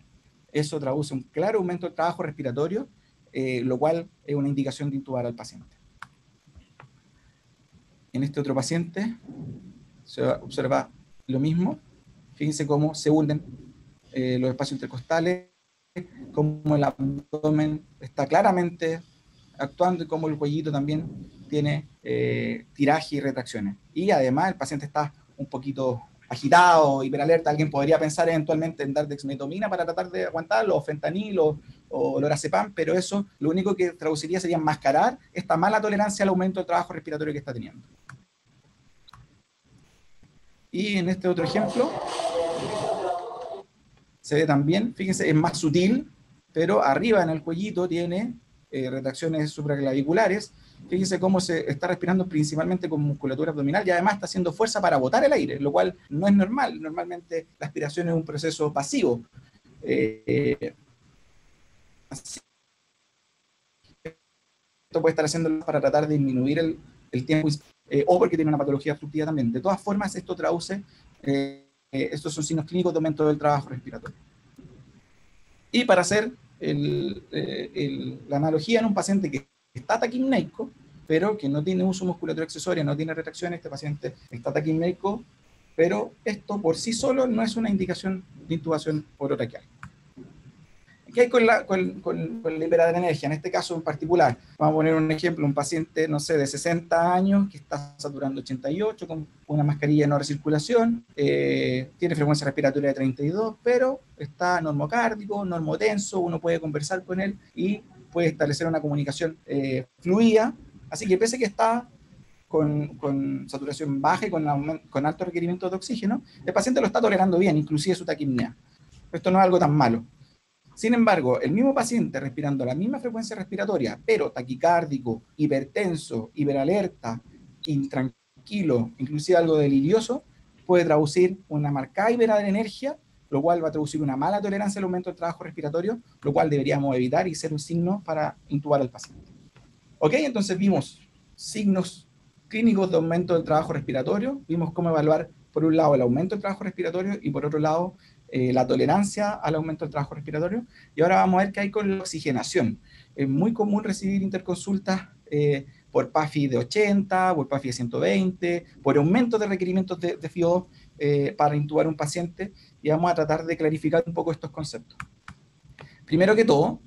[SPEAKER 3] Eso traduce un claro aumento del trabajo respiratorio, lo cual es una indicación de intubar al paciente. En este otro paciente se observa lo mismo. Fíjense cómo se hunden los espacios intercostales, cómo el abdomen está claramente actuando y cómo el cuellito también tiene tiraje y retracciones. Y además el paciente está un poquito agitado, hiperalerta. Alguien podría pensar eventualmente en dar dexmedetomina para tratar de aguantarlo, o fentanil o lorazepam, pero eso lo único que traduciría sería enmascarar esta mala tolerancia al aumento del trabajo respiratorio que está teniendo. Y en este otro ejemplo se ve también, fíjense, es más sutil, pero arriba en el cuellito tiene retracciones supraclaviculares. Fíjense cómo se está respirando principalmente con musculatura abdominal y además está haciendo fuerza para botar el aire, lo cual no es normal. Normalmente la aspiración es un proceso pasivo. Esto puede estar haciéndolo para tratar de disminuir el tiempo, o porque tiene una patología obstructiva también. De todas formas, esto traduce, estos son signos clínicos de aumento del trabajo respiratorio. Y para hacer la analogía en un paciente que está taquimneico, pero que no tiene uso musculatura accesoria, no tiene retracción, este paciente está taquimneico, pero esto por sí solo no es una indicación de intubación orotraqueal. ¿Qué hay con la hiperadrenergia? En este caso en particular, vamos a poner un ejemplo, un paciente, no sé, de 60 años, que está saturando 88, con una mascarilla de no recirculación, tiene frecuencia respiratoria de 32, pero está normocárdico, normotenso, uno puede conversar con él y puede establecer una comunicación fluida, así que pese que está con saturación baja y con alto requerimiento de oxígeno, el paciente lo está tolerando bien, inclusive su taquipnea. Esto no es algo tan malo. Sin embargo, el mismo paciente respirando la misma frecuencia respiratoria, pero taquicárdico, hipertenso, hiperalerta, intranquilo, inclusive algo delirioso, puede traducir una marcada hiperadrenergia, lo cual va a traducir una mala tolerancia al aumento del trabajo respiratorio, lo cual deberíamos evitar y ser un signo para intubar al paciente. Ok, entonces vimos signos clínicos de aumento del trabajo respiratorio, vimos cómo evaluar, por un lado, el aumento del trabajo respiratorio y por otro lado, la tolerancia al aumento del trabajo respiratorio. Y ahora vamos a ver qué hay con la oxigenación. Es muy común recibir interconsultas por PAFI de 80, por PAFI de 120, por aumento de requerimientos de FiO2 para intubar un paciente, y vamos a tratar de clarificar un poco estos conceptos. Primero que todo,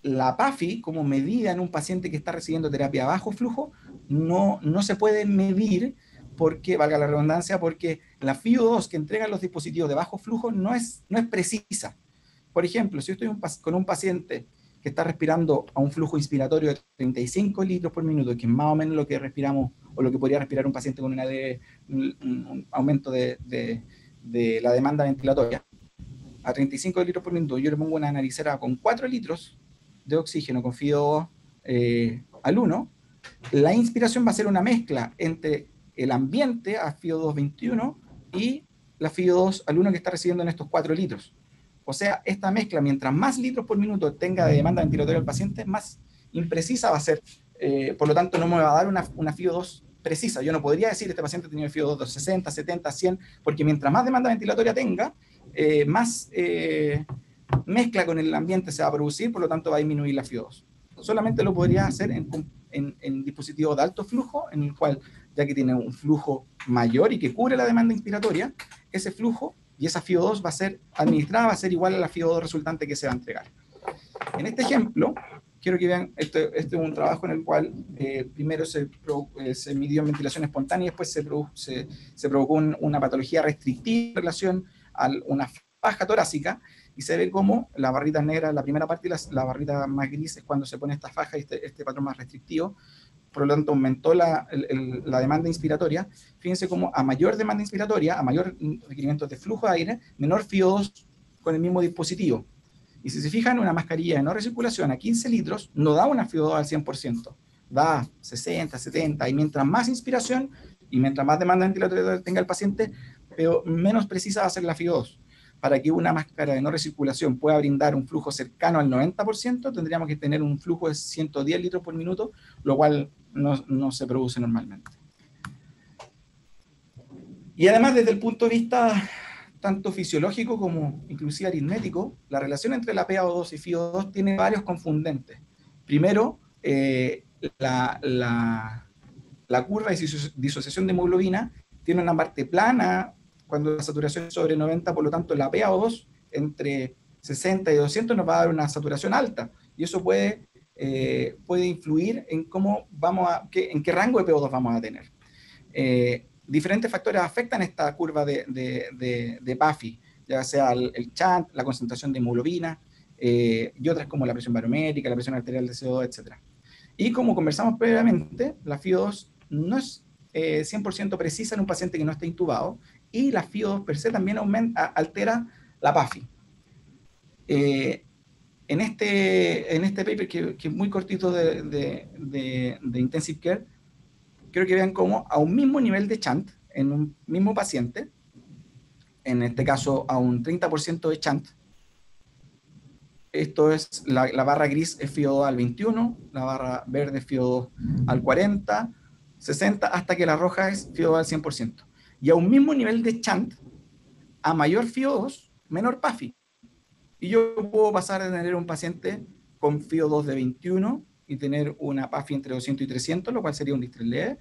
[SPEAKER 3] la PAFI como medida en un paciente que está recibiendo terapia a bajo flujo no se puede medir porque, valga la redundancia, porque la FiO2 que entregan los dispositivos de bajo flujo no es precisa. Por ejemplo, si yo estoy con un paciente que está respirando a un flujo inspiratorio de 35 litros por minuto, que es más o menos lo que respiramos, o lo que podría respirar un paciente con un aumento de la demanda ventilatoria, a 35 litros por minuto, yo le pongo una naricera con 4 litros de oxígeno con FiO2 al 1, la inspiración va a ser una mezcla entre el ambiente a FiO2 21 y la FiO2 al 1 que está recibiendo en estos 4 litros. O sea, esta mezcla, mientras más litros por minuto tenga de demanda ventilatoria al paciente, más imprecisa va a ser. Por lo tanto, no me va a dar una FiO2 precisa. Yo no podría decir este paciente tenía FiO2 de 60, 70, 100, porque mientras más demanda ventilatoria tenga, más mezcla con el ambiente se va a producir, por lo tanto va a disminuir la FiO2. Solamente lo podría hacer en dispositivos de alto flujo, en el cual, ya que tiene un flujo mayor y que cubre la demanda inspiratoria, ese flujo y esa FiO2 va a ser administrada, va a ser igual a la FiO2 resultante que se va a entregar. En este ejemplo, quiero que vean, este es un trabajo en el cual primero se midió en ventilación espontánea y después se provocó una patología restrictiva en relación a una faja torácica, y se ve como las barritas negras, la primera parte, y la barrita más gris es cuando se pone esta faja y este patrón más restrictivo. Por lo tanto, aumentó la demanda inspiratoria. Fíjense cómo a mayor demanda inspiratoria, a mayor requerimiento de flujo de aire, menor FiO2 con el mismo dispositivo. Y si se fijan, una mascarilla de no recirculación a 15 litros no da una FiO2 al 100%, da 60, 70, y mientras más inspiración y mientras más demanda ventilatoria tenga el paciente, menos precisa va a ser la FiO2. Para que una máscara de no recirculación pueda brindar un flujo cercano al 90%, tendríamos que tener un flujo de 110 litros por minuto, lo cual no se produce normalmente. Y además, desde el punto de vista tanto fisiológico como inclusive aritmético, la relación entre la PaO2 y FiO2 tiene varios confundentes. Primero, la curva de disociación de hemoglobina tiene una parte plana cuando la saturación es sobre 90, por lo tanto la PaO2 entre 60 y 200 nos va a dar una saturación alta, y eso puede influir en en qué rango de PO2 vamos a tener. Diferentes factores afectan esta curva de PAFI, ya sea el chant, la concentración de hemoglobina, y otras como la presión barométrica, la presión arterial de CO2, etc. Y como conversamos previamente, la FiO2 no es 100% precisa en un paciente que no está intubado, y la FiO2 per se también altera la PAFI. En este paper, que es muy cortito de Intensive Care, quiero que vean cómo a un mismo nivel de chant, en un mismo paciente, en este caso a un 30% de chant, esto es, la barra gris es FiO2 al 21, la barra verde es FiO2 al 40, 60, hasta que la roja es FiO2 al 100%. Y a un mismo nivel de chant, a mayor FiO2, menor PAFI. Y yo puedo pasar de tener un paciente con FiO2 de 21 y tener una PAFI entre 200 y 300, lo cual sería un distrés leve,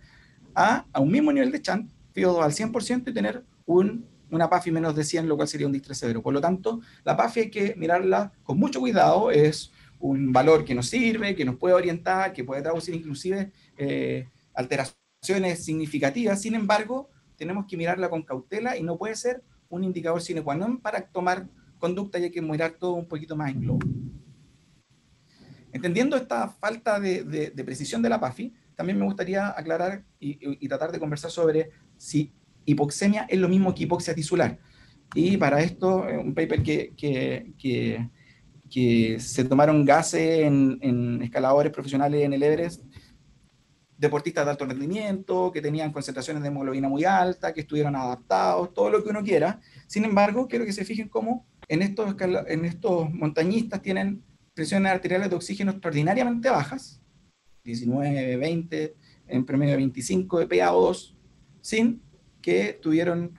[SPEAKER 3] a un mismo nivel de chant, FiO2 al 100%, y tener una PAFI menos de 100, lo cual sería un distrés severo. Por lo tanto, la PAFI hay que mirarla con mucho cuidado, es un valor que nos sirve, que nos puede orientar, que puede traducir inclusive alteraciones significativas. Sin embargo, tenemos que mirarla con cautela y no puede ser un indicador sine qua non para tomar conducta, y hay que mirar todo un poquito más en globo. Entendiendo esta falta de precisión de la PAFI, también me gustaría aclarar y tratar de conversar sobre si hipoxemia es lo mismo que hipoxia tisular. Y para esto, un paper que se tomaron gases en escaladores profesionales en el Everest, deportistas de alto rendimiento, que tenían concentraciones de hemoglobina muy altas, que estuvieron adaptados, todo lo que uno quiera. Sin embargo, quiero que se fijen cómo en estos montañistas tienen presiones arteriales de oxígeno extraordinariamente bajas, 19, 20, en promedio 25 de PaO2, sin que tuvieron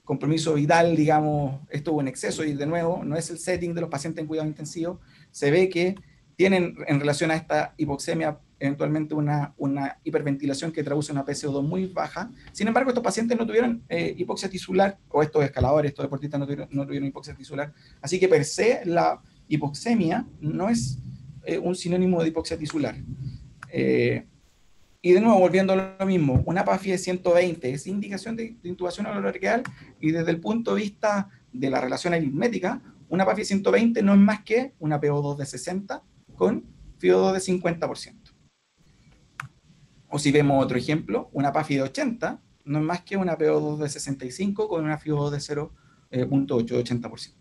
[SPEAKER 3] compromiso vital, digamos, estuvo en exceso, y de nuevo, no es el setting de los pacientes en cuidado intensivo. Se ve que tienen en relación a esta hipoxemia eventualmente una hiperventilación que traduce una PCO2 muy baja. Sin embargo, estos pacientes no tuvieron hipoxia tisular, o estos escaladores, estos deportistas no tuvieron hipoxia tisular. Así que per se la hipoxemia no es un sinónimo de hipoxia tisular. Y de nuevo, volviendo a lo mismo, una PAFI de 120 es indicación de intubación orotraqueal, y desde el punto de vista de la relación aritmética, una PAFI de 120 no es más que una PO2 de 60 con FIO2 de 50%. O si vemos otro ejemplo, una PAFI de 80 no es más que una PO2 de 65 con una FIO2 de 0.8, 80%.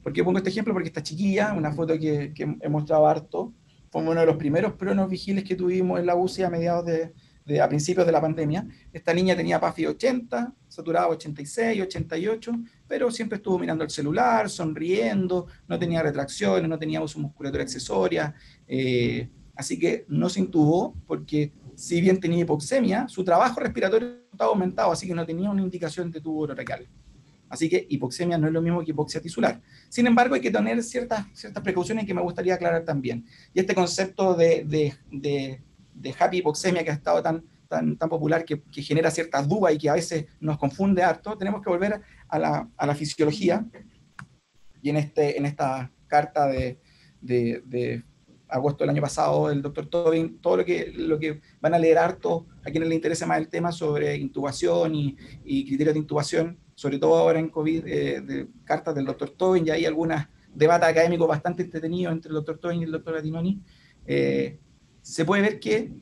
[SPEAKER 3] ¿Por qué pongo este ejemplo? Porque esta chiquilla, una foto que he mostrado harto, fue uno de los primeros pronos vigiles que tuvimos en la UCI a principios de la pandemia. Esta niña tenía PAFI 80, saturada 86, 88, pero siempre estuvo mirando el celular, sonriendo, no tenía retracciones, no tenía uso de musculatura accesoria, así que no se intubó, porque si bien tenía hipoxemia, su trabajo respiratorio estaba aumentado, así que no tenía una indicación de tubo orotraqueal. Así que hipoxemia no es lo mismo que hipoxia tisular. Sin embargo, hay que tener ciertas precauciones que me gustaría aclarar también. Y este concepto de happy hipoxemia, que ha estado tan popular, que genera ciertas dudas y que a veces nos confunde harto, tenemos que volver a la fisiología. Y en esta carta de agosto del año pasado, el doctor Tobin, todo lo que van a leer harto a quienes les interese más el tema sobre intubación y criterios de intubación, sobre todo ahora en COVID, de cartas del doctor Tobin, y hay algunos debates académicos bastante entretenidos entre el doctor Tobin y el doctor Lattinoni. Se puede ver que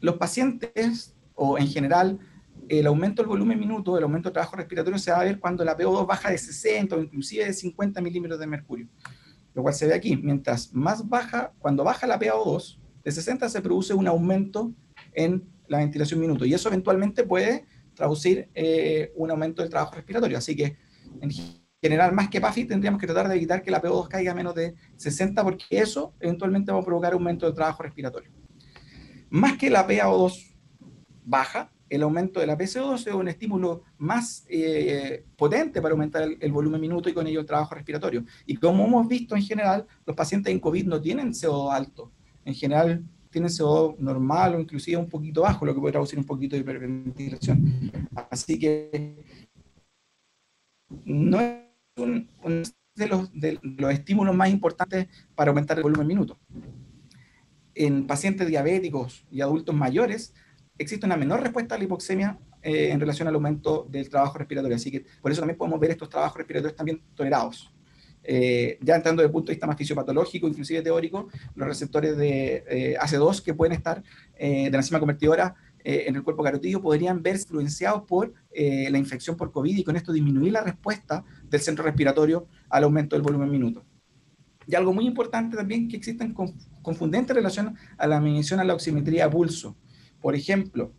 [SPEAKER 3] los pacientes, o en general, el aumento del volumen minuto, el aumento del trabajo respiratorio, se va a ver cuando la PO2 baja de 60 o inclusive de 50 milímetros de mercurio. Lo cual se ve aquí, mientras más baja, cuando baja la PaO2, de 60 se produce un aumento en la ventilación minuto, y eso eventualmente puede traducir un aumento del trabajo respiratorio. Así que, en general, más que PAFI, tendríamos que tratar de evitar que la PO2 caiga a menos de 60, porque eso eventualmente va a provocar aumento del trabajo respiratorio. Más que la PaO2 baja, el aumento de la PCO2 es un estímulo más potente para aumentar el volumen minuto y con ello el trabajo respiratorio. Y como hemos visto en general, los pacientes en COVID no tienen CO2 alto. En general tienen CO2 normal o inclusive un poquito bajo, lo que puede traducir un poquito de hiperventilación. Así que no es uno de los estímulos más importantes para aumentar el volumen minuto. En pacientes diabéticos y adultos mayores, existe una menor respuesta a la hipoxemia en relación al aumento del trabajo respiratorio. Así que por eso también podemos ver estos trabajos respiratorios también tolerados. Ya entrando desde el punto de vista más fisiopatológico, inclusive teórico, los receptores de AC2 que pueden estar de la enzima convertidora en el cuerpo carotídeo podrían verse influenciados por la infección por COVID, y con esto disminuir la respuesta del centro respiratorio al aumento del volumen minuto. Y algo muy importante también, que existen confundentes en relación a la medición a la oximetría a pulso. Por ejemplo,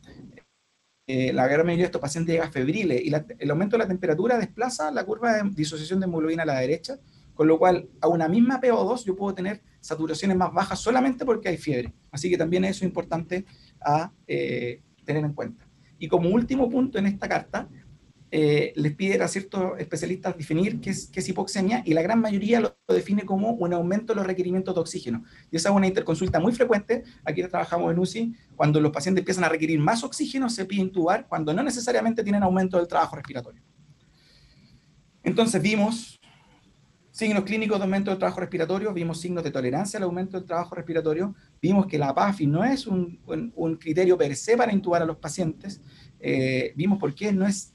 [SPEAKER 3] la gran mayoría de estos pacientes llega febriles, y el aumento de la temperatura desplaza la curva de disociación de hemoglobina a la derecha, con lo cual a una misma PO2 yo puedo tener saturaciones más bajas solamente porque hay fiebre. Así que también eso es importante a tener en cuenta. Y como último punto en esta carta, les piden a ciertos especialistas definir qué es hipoxemia, y la gran mayoría lo define como un aumento de los requerimientos de oxígeno. Y esa es una interconsulta muy frecuente. Aquí trabajamos en UCI, cuando los pacientes empiezan a requerir más oxígeno, se pide intubar, cuando no necesariamente tienen aumento del trabajo respiratorio. Entonces vimos signos clínicos de aumento del trabajo respiratorio, vimos signos de tolerancia al aumento del trabajo respiratorio, vimos que la PAFI no es un criterio per se para intubar a los pacientes, vimos por qué no es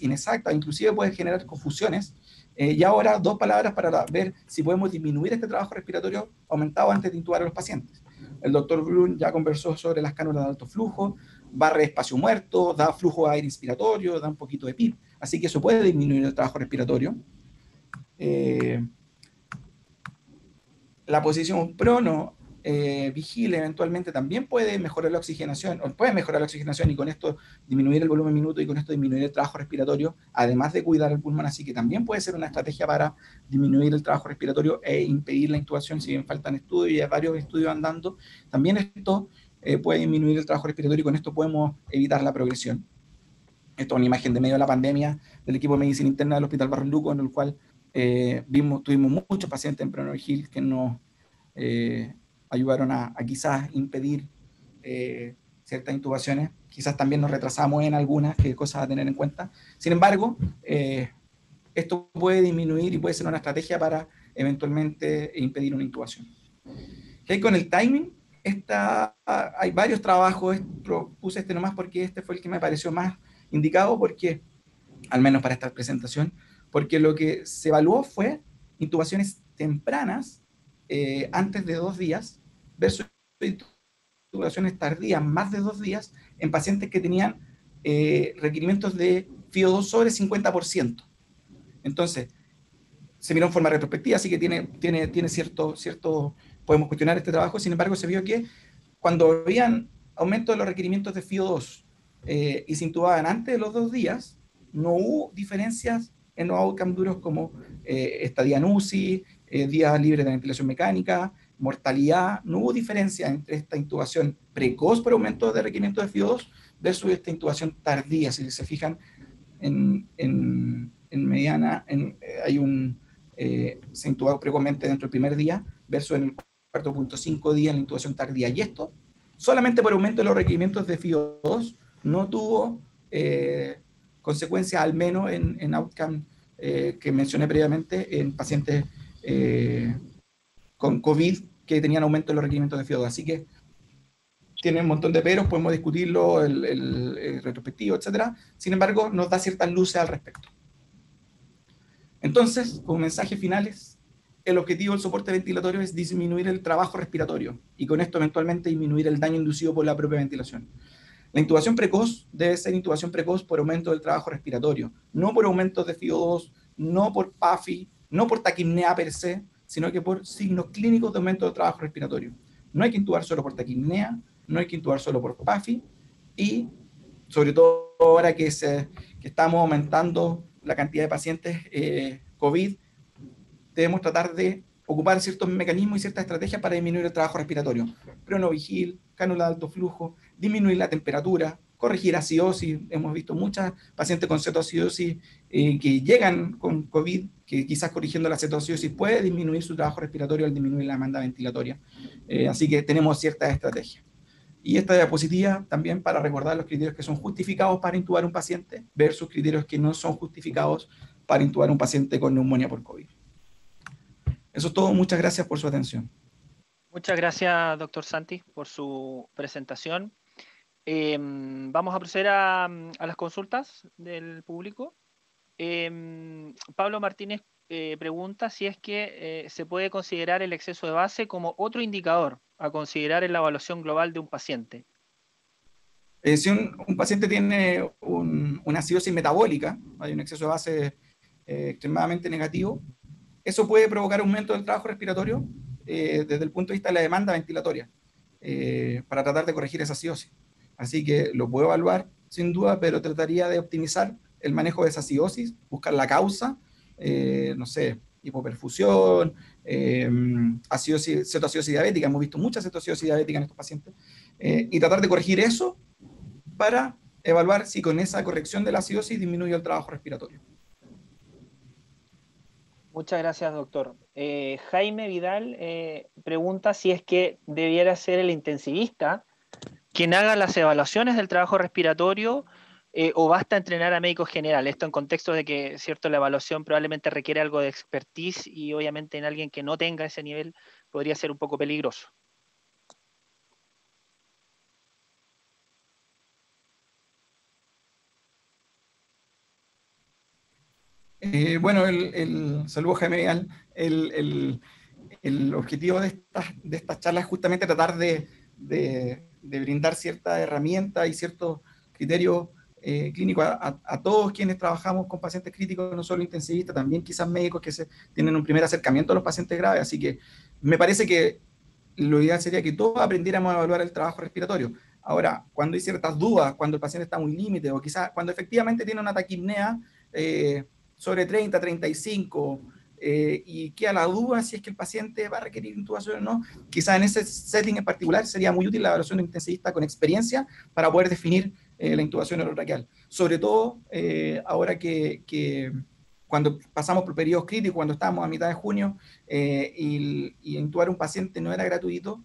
[SPEAKER 3] inexacta, inclusive puede generar confusiones, y ahora dos palabras para ver si podemos disminuir este trabajo respiratorio aumentado antes de intubar a los pacientes. El doctor Brun ya conversó sobre las cánulas de alto flujo, barre espacio muerto, da flujo de aire inspiratorio, da un poquito de PIB, así que eso puede disminuir el trabajo respiratorio. La posición prono vigile eventualmente también puede mejorar la oxigenación, o puede mejorar la oxigenación y con esto disminuir el volumen minuto y con esto disminuir el trabajo respiratorio, además de cuidar el pulmón, así que también puede ser una estrategia para disminuir el trabajo respiratorio e impedir la intubación, si bien faltan estudios y hay varios estudios andando, también esto puede disminuir el trabajo respiratorio y con esto podemos evitar la progresión. Esto es una imagen de medio de la pandemia del equipo de medicina interna del Hospital Barros Luco, en el cual tuvimos muchos pacientes en Pronovigil que nos ayudaron a quizás impedir ciertas intubaciones. Quizás también nos retrasamos en algunas, que cosas a tener en cuenta. Sin embargo, esto puede disminuir y puede ser una estrategia para eventualmente impedir una intubación. ¿Qué con el timing? Hay varios trabajos, puse este nomás porque este fue el que me pareció más indicado, porque, al menos para esta presentación, porque lo que se evaluó fue intubaciones tempranas antes de 2 días versus intubaciones tardías más de 2 días en pacientes que tenían requerimientos de FiO2 sobre 50%. Entonces, se miró en forma retrospectiva, así que tiene cierto, podemos cuestionar este trabajo. Sin embargo, se vio que cuando habían aumento de los requerimientos de FiO2 y se intubaban antes de los 2 días, no hubo diferencias en los outcomes duros como estadía en UCI, días libres de ventilación mecánica, mortalidad. No hubo diferencia entre esta intubación precoz por aumento de requerimientos de FiO2 versus esta intubación tardía. Si se fijan, en mediana hay se intubó precozmente dentro del primer día versus en el 4.5 días en la intubación tardía. Y esto, solamente por aumento de los requerimientos de FiO2, no tuvo consecuencias, al menos en outcome que mencioné previamente, en pacientes con COVID que tenían aumento de los requerimientos de FiO2. Así que tiene un montón de peros, podemos discutirlo, el retrospectivo, etc. Sin embargo, nos da ciertas luces al respecto. Entonces, como mensajes finales, el objetivo del soporte ventilatorio es disminuir el trabajo respiratorio y con esto eventualmente disminuir el daño inducido por la propia ventilación. La intubación precoz debe ser intubación precoz por aumento del trabajo respiratorio, no por aumentos de FiO2, no por PAFI, no por taquipnea per se, sino que por signos clínicos de aumento del trabajo respiratorio. No hay que intubar solo por taquipnea, no hay que intubar solo por PAFI y, sobre todo ahora que estamos aumentando la cantidad de pacientes COVID, debemos tratar de ocupar ciertos mecanismos y ciertas estrategias para disminuir el trabajo respiratorio. Pronovigil, cánula de alto flujo, disminuir la temperatura, corregir acidosis. Hemos visto muchas pacientes con cetoacidosis que llegan con COVID, que quizás corrigiendo la cetoacidosis puede disminuir su trabajo respiratorio al disminuir la demanda ventilatoria. Así que tenemos ciertas estrategias. Y esta diapositiva también para recordar los criterios que son justificados para intubar un paciente versus criterios que no son justificados para intubar un paciente con neumonía por COVID. Eso es todo. Muchas gracias por su atención.
[SPEAKER 1] Muchas gracias, doctor Santis, por su presentación. Vamos a proceder a las consultas del público. Pablo Martínez pregunta si es que se puede considerar el exceso de base como otro indicador a considerar en la evaluación global de un paciente.
[SPEAKER 3] Si un paciente tiene una acidosis metabólica, hay un exceso de base extremadamente negativo, eso puede provocar aumento del trabajo respiratorio desde el punto de vista de la demanda ventilatoria para tratar de corregir esa acidosis. Así que lo puedo evaluar sin duda, pero trataría de optimizar el manejo de esa acidosis, buscar la causa, no sé, hipoperfusión, cetoacidosis diabética. Hemos visto mucha cetoacidosis diabética en estos pacientes y tratar de corregir eso para evaluar si con esa corrección de la acidosis disminuye el trabajo respiratorio.
[SPEAKER 1] Muchas gracias, doctor. Jaime Vidal pregunta si es que debiera ser el intensivista quien haga las evaluaciones del trabajo respiratorio o basta entrenar a médicos generales. Esto en contexto de que, cierto, la evaluación probablemente requiere algo de expertise y obviamente en alguien que no tenga ese nivel podría ser un poco peligroso.
[SPEAKER 3] Bueno, saludo Jaime Vidal. el objetivo de estas charlas es justamente tratar de brindar cierta herramienta y ciertos criterios clínicos a todos quienes trabajamos con pacientes críticos, no solo intensivistas, también quizás médicos que tienen un primer acercamiento a los pacientes graves. Así que me parece que lo ideal sería que todos aprendiéramos a evaluar el trabajo respiratorio. Ahora, cuando hay ciertas dudas, cuando el paciente está muy límite, o quizás cuando efectivamente tiene una taquipnea sobre 30, 35, y queda la duda si es que el paciente va a requerir intubación o no, quizás en ese setting en particular sería muy útil la evaluación de intensivista con experiencia para poder definir la intubación orotraqueal. Sobre todo ahora que cuando pasamos por periodos críticos, cuando estábamos a mitad de junio, y intubar a un paciente no era gratuito,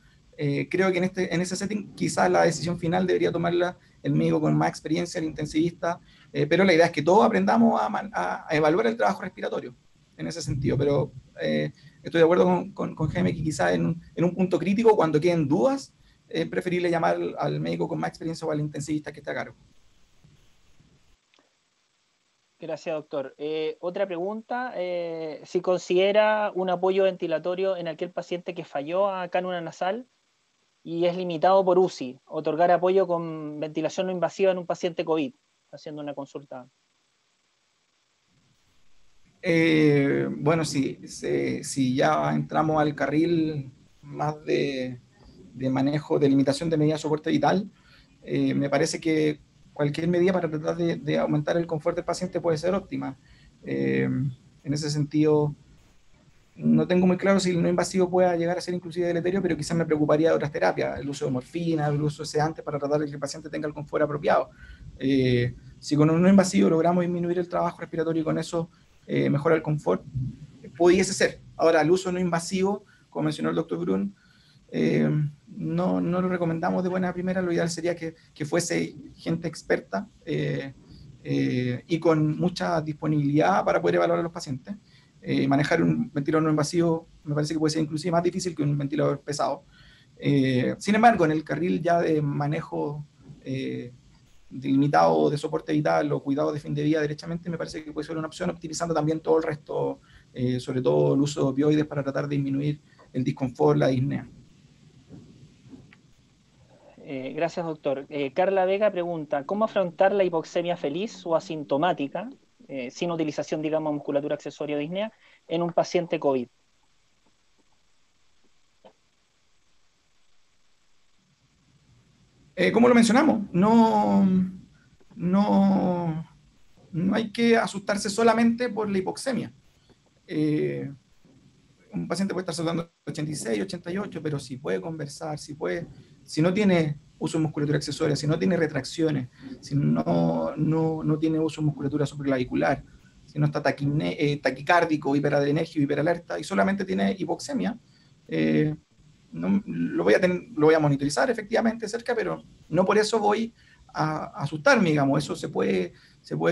[SPEAKER 3] creo que en ese setting quizás la decisión final debería tomarla el médico con más experiencia, el intensivista, pero la idea es que todos aprendamos a evaluar el trabajo respiratorio en ese sentido, pero estoy de acuerdo con Jaime que quizás en un punto crítico, cuando queden dudas, es preferible llamar al médico con más experiencia o al intensivista que está a cargo.
[SPEAKER 1] Gracias, doctor. Otra pregunta, si considera un apoyo ventilatorio en aquel paciente que falló a cánula nasal y es limitado por UCI, otorgar apoyo con ventilación no invasiva en un paciente COVID, haciendo una consulta.
[SPEAKER 3] Bueno, si ya entramos al carril más de manejo, de limitación de medidas de soporte vital, me parece que cualquier medida para tratar de aumentar el confort del paciente puede ser óptima. En ese sentido, no tengo muy claro si el no invasivo pueda llegar a ser inclusive deleterio, pero quizás me preocuparía de otras terapias, el uso de morfina, el uso de sedantes para tratar de que el paciente tenga el confort apropiado. Si con un no invasivo logramos disminuir el trabajo respiratorio y con eso mejora el confort, pudiese ser. Ahora, el uso no invasivo, como mencionó el doctor Brun, no lo recomendamos de buena primera. Lo ideal sería que fuese gente experta y con mucha disponibilidad para poder evaluar a los pacientes. Manejar un ventilador no invasivo me parece que puede ser inclusive más difícil que un ventilador pesado. Sin embargo, en el carril ya de manejo delimitado de soporte vital o cuidado de fin de vida derechamente, me parece que puede ser una opción, optimizando también todo el resto, sobre todo el uso de opioides para tratar de disminuir el disconfort, la disnea.
[SPEAKER 1] Gracias, doctor. Carla Vega pregunta, ¿cómo afrontar la hipoxemia feliz o asintomática, sin utilización, digamos, de musculatura accesoria o disnea, en un paciente COVID?
[SPEAKER 3] Como lo mencionamos, no hay que asustarse solamente por la hipoxemia. Un paciente puede estar saludando 86, 88, pero si puede conversar, si no tiene uso de musculatura accesoria, si no tiene retracciones, si no tiene uso de musculatura supraclavicular, si no está taquicárdico, hiperadrenérgico, hiperalerta, y solamente tiene hipoxemia, lo voy a monitorizar efectivamente cerca, pero no por eso voy a asustarme, digamos, eso se puede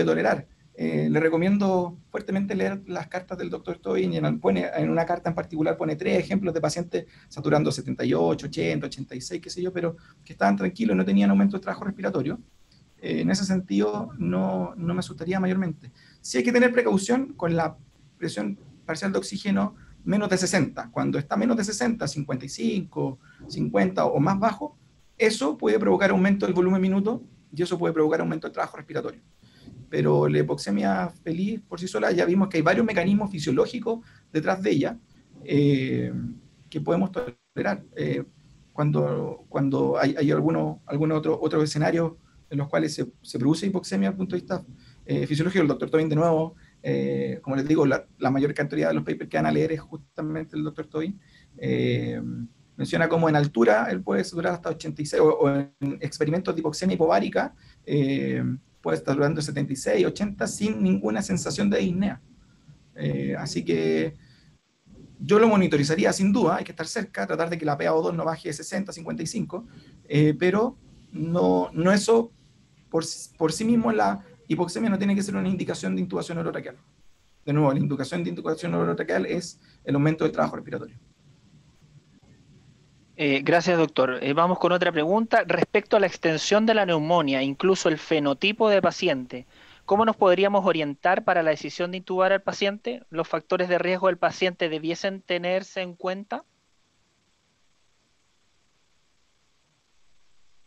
[SPEAKER 3] tolerar. Le recomiendo fuertemente leer las cartas del doctor Tobin, y en una carta en particular pone 3 ejemplos de pacientes saturando 78, 80, 86, qué sé yo, pero que estaban tranquilos y no tenían aumento de trabajo respiratorio. En ese sentido, no me asustaría mayormente. Sí hay que tener precaución con la presión parcial de oxígeno menos de 60. Cuando está menos de 60, 55, 50 o más bajo, eso puede provocar aumento del volumen minuto y eso puede provocar aumento del trabajo respiratorio. Pero la hipoxemia feliz por sí sola, ya vimos que hay varios mecanismos fisiológicos detrás de ella que podemos tolerar. Cuando hay algunos otros escenarios en los cuales se produce hipoxemia desde el punto de vista fisiológico, el doctor Tobin de nuevo, como les digo, la mayor cantidad de los papers que van a leer es justamente el doctor Tobin, menciona cómo en altura él puede saturar hasta 86, o en experimentos de hipoxemia hipovárica, puede estar durando 76, 80 sin ninguna sensación de disnea. Así que yo lo monitorizaría sin duda, hay que estar cerca, tratar de que la PaO2 no baje de 60, 55, pero no eso por sí mismo la hipoxemia no tiene que ser una indicación de intubación orotraqueal. De nuevo, la indicación de intubación orotraqueal es el aumento del trabajo respiratorio.
[SPEAKER 1] Gracias, doctor. Vamos con otra pregunta. Respecto a la extensión de la neumonía, incluso el fenotipo de paciente, ¿Cómo nos podríamos orientar para la decisión de intubar al paciente? ¿Los factores de riesgo del paciente debiesen tenerse en cuenta?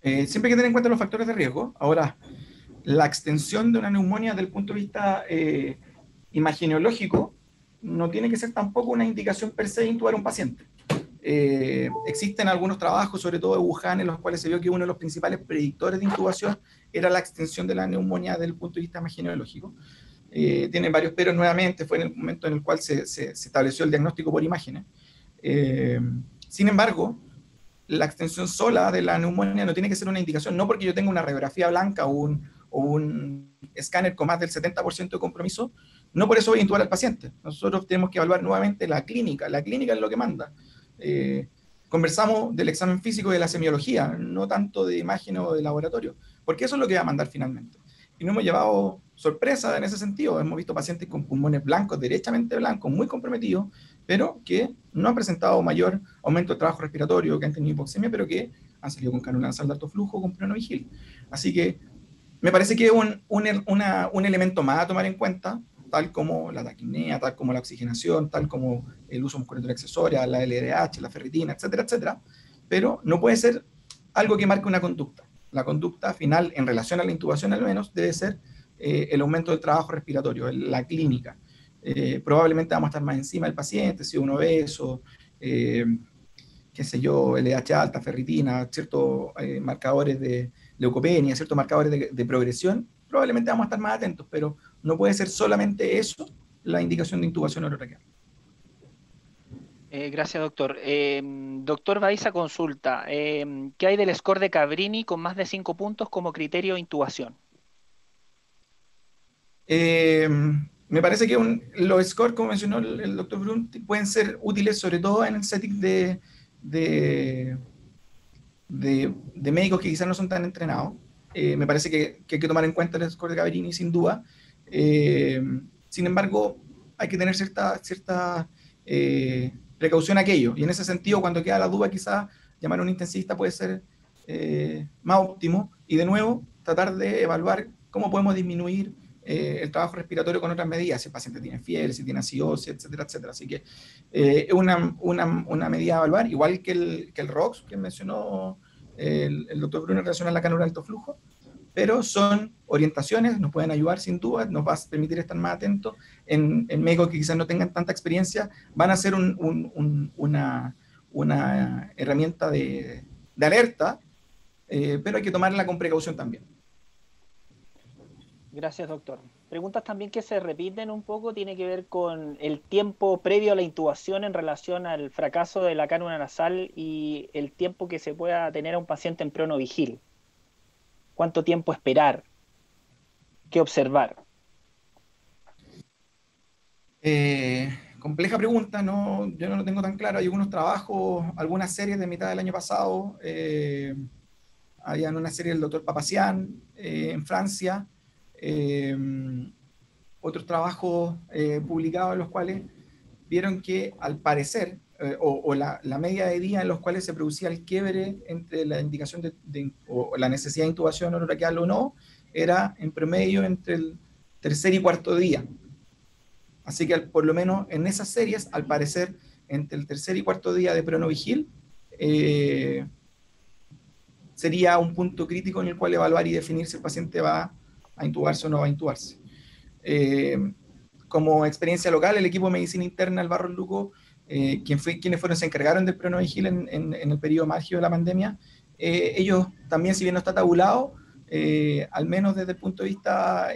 [SPEAKER 3] Siempre hay que tener en cuenta los factores de riesgo. Ahora, la extensión de una neumonía desde el punto de vista imageneológico no tiene que ser tampoco una indicación per se de intubar a un paciente. Existen algunos trabajos, sobre todo de Wuhan, en los cuales se vio que uno de los principales predictores de intubación era la extensión de la neumonía desde el punto de vista imageneológico. Tienen varios peros nuevamente, fue en el momento en el cual se estableció el diagnóstico por imágenes. Sin embargo, la extensión sola de la neumonía no tiene que ser una indicación, no porque yo tenga una radiografía blanca o un escáner con más del 70% de compromiso, no por eso voy a intubar al paciente. Nosotros tenemos que evaluar nuevamente la clínica es lo que manda. Conversamos del examen físico y de la semiología, no tanto de imagen o de laboratorio, porque eso es lo que va a mandar finalmente. Y no hemos llevado sorpresa en ese sentido. Hemos visto pacientes con pulmones blancos, derechamente blancos, muy comprometidos, pero que no han presentado mayor aumento de trabajo respiratorio, que han tenido hipoxemia, pero que han salido con cánula nasal de alto flujo, con prenovigil. Así que me parece que es un elemento más a tomar en cuenta, tal como la taquipnea, tal como la oxigenación, tal como el uso muscular accesoria, la LDH, la ferritina, etcétera, etcétera, pero no puede ser algo que marque una conducta. La conducta final, en relación a la intubación al menos, debe ser el aumento del trabajo respiratorio, la clínica. Probablemente vamos a estar más encima del paciente, si uno obeso, qué sé yo, LDH alta, ferritina, ciertos marcadores de leucopenia, ciertos marcadores de progresión, probablemente vamos a estar más atentos, pero no puede ser solamente eso la indicación de intubación orotraqueal.
[SPEAKER 1] Gracias, doctor. Doctor Baiza consulta, ¿qué hay del score de Cabrini con más de 5 puntos como criterio de intubación?
[SPEAKER 3] Me parece que los scores, como mencionó el doctor Brun, pueden ser útiles sobre todo en el setting de médicos que quizás no son tan entrenados. Me parece que hay que tomar en cuenta el score de Cabrini sin duda. Sin embargo, hay que tener cierta precaución a aquello. Y en ese sentido, cuando queda la duda, quizás llamar a un intensivista puede ser más óptimo. Y de nuevo, tratar de evaluar cómo podemos disminuir el trabajo respiratorio con otras medidas, si el paciente tiene fiebre, si tiene acidosis, etcétera, etcétera. Así que es una medida a evaluar, igual que el ROX que mencionó el doctor Bruno en relación a la cánula de alto flujo, pero son orientaciones, nos pueden ayudar sin duda, nos va a permitir estar más atentos en médicos que quizás no tengan tanta experiencia, van a ser una herramienta de alerta, pero hay que tomarla con precaución también.
[SPEAKER 1] Gracias, doctor. Preguntas también que se repiten un poco, tiene que ver con el tiempo previo a la intubación en relación al fracaso de la cánula nasal y el tiempo que se pueda tener a un paciente en pronovigil. ¿Cuánto tiempo esperar? ¿Qué observar?
[SPEAKER 3] Compleja pregunta, yo no lo tengo tan claro. Hay algunos trabajos, algunas series de mitad del año pasado, había una serie del doctor Papazian en Francia, otros trabajos publicados en los cuales vieron que al parecer, la media de días en los cuales se producía el quiebre entre la indicación o la necesidad de intubación orotraqueal o no, era en promedio entre el tercer y cuarto día. Así que por lo menos en esas series, al parecer, entre el tercer y cuarto día de pronovigil, sería un punto crítico en el cual evaluar y definir si el paciente va a intubarse o no va a intubarse. Como experiencia local, el equipo de medicina interna del Barros Luco, quienes se encargaron del pronovigil en el periodo más álgido de la pandemia, ellos también, si bien no está tabulado, al menos desde el punto de vista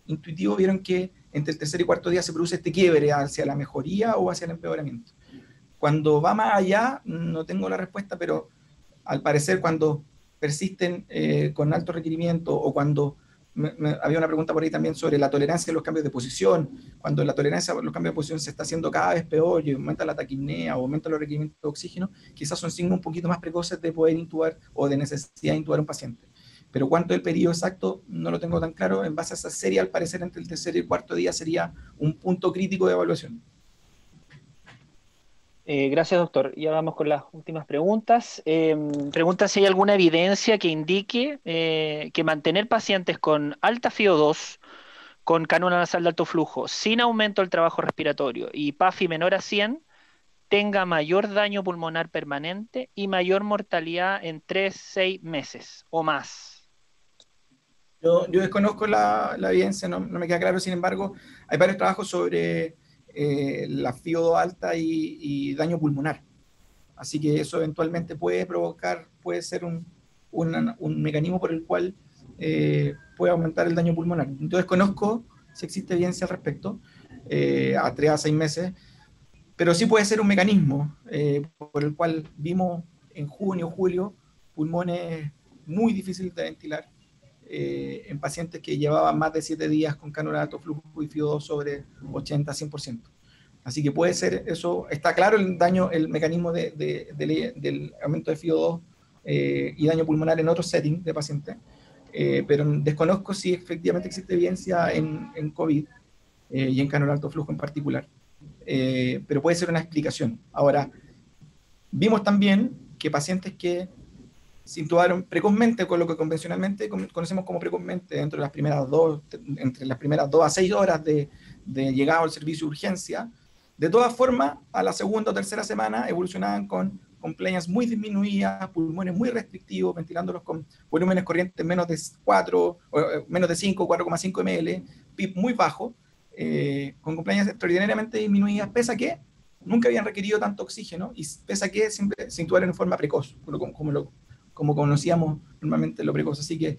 [SPEAKER 3] intuitivo, vieron que entre el tercer y cuarto día se produce este quiebre hacia la mejoría o hacia el empeoramiento. Cuando va más allá, no tengo la respuesta, pero al parecer cuando persisten con alto requerimiento o cuando había una pregunta por ahí también sobre la tolerancia a los cambios de posición, cuando la tolerancia a los cambios de posición se está haciendo cada vez peor y aumenta la taquipnea o aumenta los requerimientos de oxígeno, quizás son signos un poquito más precoces de poder intubar o de necesidad de intubar a un paciente. Pero cuánto es el periodo exacto no lo tengo tan claro. En base a esa serie, al parecer entre el tercer y el cuarto día sería un punto crítico de evaluación.
[SPEAKER 1] Gracias, doctor. Ya vamos con las últimas preguntas. Pregunta si hay alguna evidencia que indique que mantener pacientes con alta FiO2 con cánula nasal de alto flujo, sin aumento del trabajo respiratorio y PAFI menor a 100, tenga mayor daño pulmonar permanente y mayor mortalidad en 3-6 meses o más.
[SPEAKER 3] Yo desconozco la evidencia, no me queda claro, sin embargo, hay varios trabajos sobre la FiO2 alta y daño pulmonar. Así que eso eventualmente puede ser un mecanismo por el cual puede aumentar el daño pulmonar. Yo desconozco si existe evidencia al respecto, a 3 a 6 meses, pero sí puede ser un mecanismo por el cual vimos en junio, julio, pulmones muy difíciles de ventilar en pacientes que llevaban más de 7 días con cánula de alto flujo y FiO2 sobre 80-100%. Así que puede ser eso, está claro el daño, el mecanismo del aumento de FiO2 y daño pulmonar en otros settings de pacientes, pero desconozco si efectivamente existe evidencia en COVID y en cánula de alto flujo en particular. Pero puede ser una explicación. Ahora, vimos también que pacientes que se intubaron precozmente, con lo que convencionalmente conocemos como precozmente, entre las primeras 2 a 6 horas de llegada al servicio de urgencia, de todas formas, a la segunda o tercera semana evolucionaban con compliance muy disminuidas, pulmones muy restrictivos, ventilándolos con volúmenes corrientes menos de 4, menos de 5, 4,5 ml, PIB muy bajo, con compliance extraordinariamente disminuidas, pese a que nunca habían requerido tanto oxígeno y pese a que siempre se intubaron en forma precoz, como conocíamos normalmente lo precoz. Así que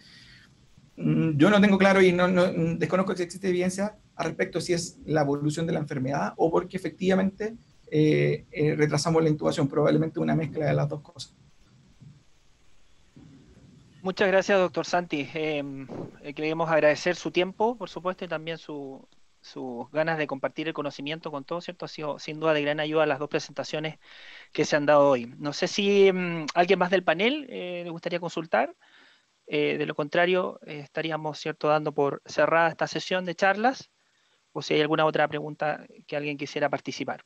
[SPEAKER 3] yo no tengo claro y desconozco si existe evidencia al respecto si es la evolución de la enfermedad o porque efectivamente retrasamos la intubación, probablemente una mezcla de las dos cosas.
[SPEAKER 1] Muchas gracias, doctor Santi. Queremos agradecer su tiempo, por supuesto, y también sus ganas de compartir el conocimiento con todos, ¿cierto? Ha sido sin duda de gran ayuda las dos presentaciones que se han dado hoy. No sé si alguien más del panel le gustaría consultar. De lo contrario, estaríamos, ¿cierto?, dando por cerrada esta sesión de charlas, o si hay alguna otra pregunta que alguien quisiera participar.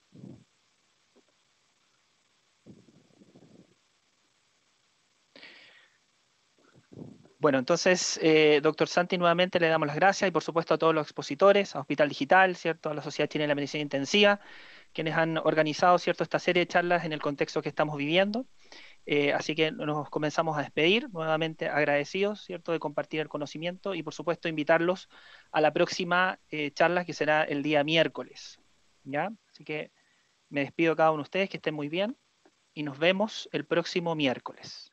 [SPEAKER 1] Bueno, entonces, doctor Santi, nuevamente le damos las gracias y por supuesto a todos los expositores, a Hospital Digital, ¿cierto?, a la Sociedad Chilena de la Medicina Intensiva, quienes han organizado, ¿cierto?, esta serie de charlas en el contexto que estamos viviendo. Así que nos comenzamos a despedir, nuevamente agradecidos, ¿cierto?, de compartir el conocimiento y por supuesto invitarlos a la próxima charla que será el día miércoles, ¿ya? Así que me despido de cada uno de ustedes, que estén muy bien y nos vemos el próximo miércoles.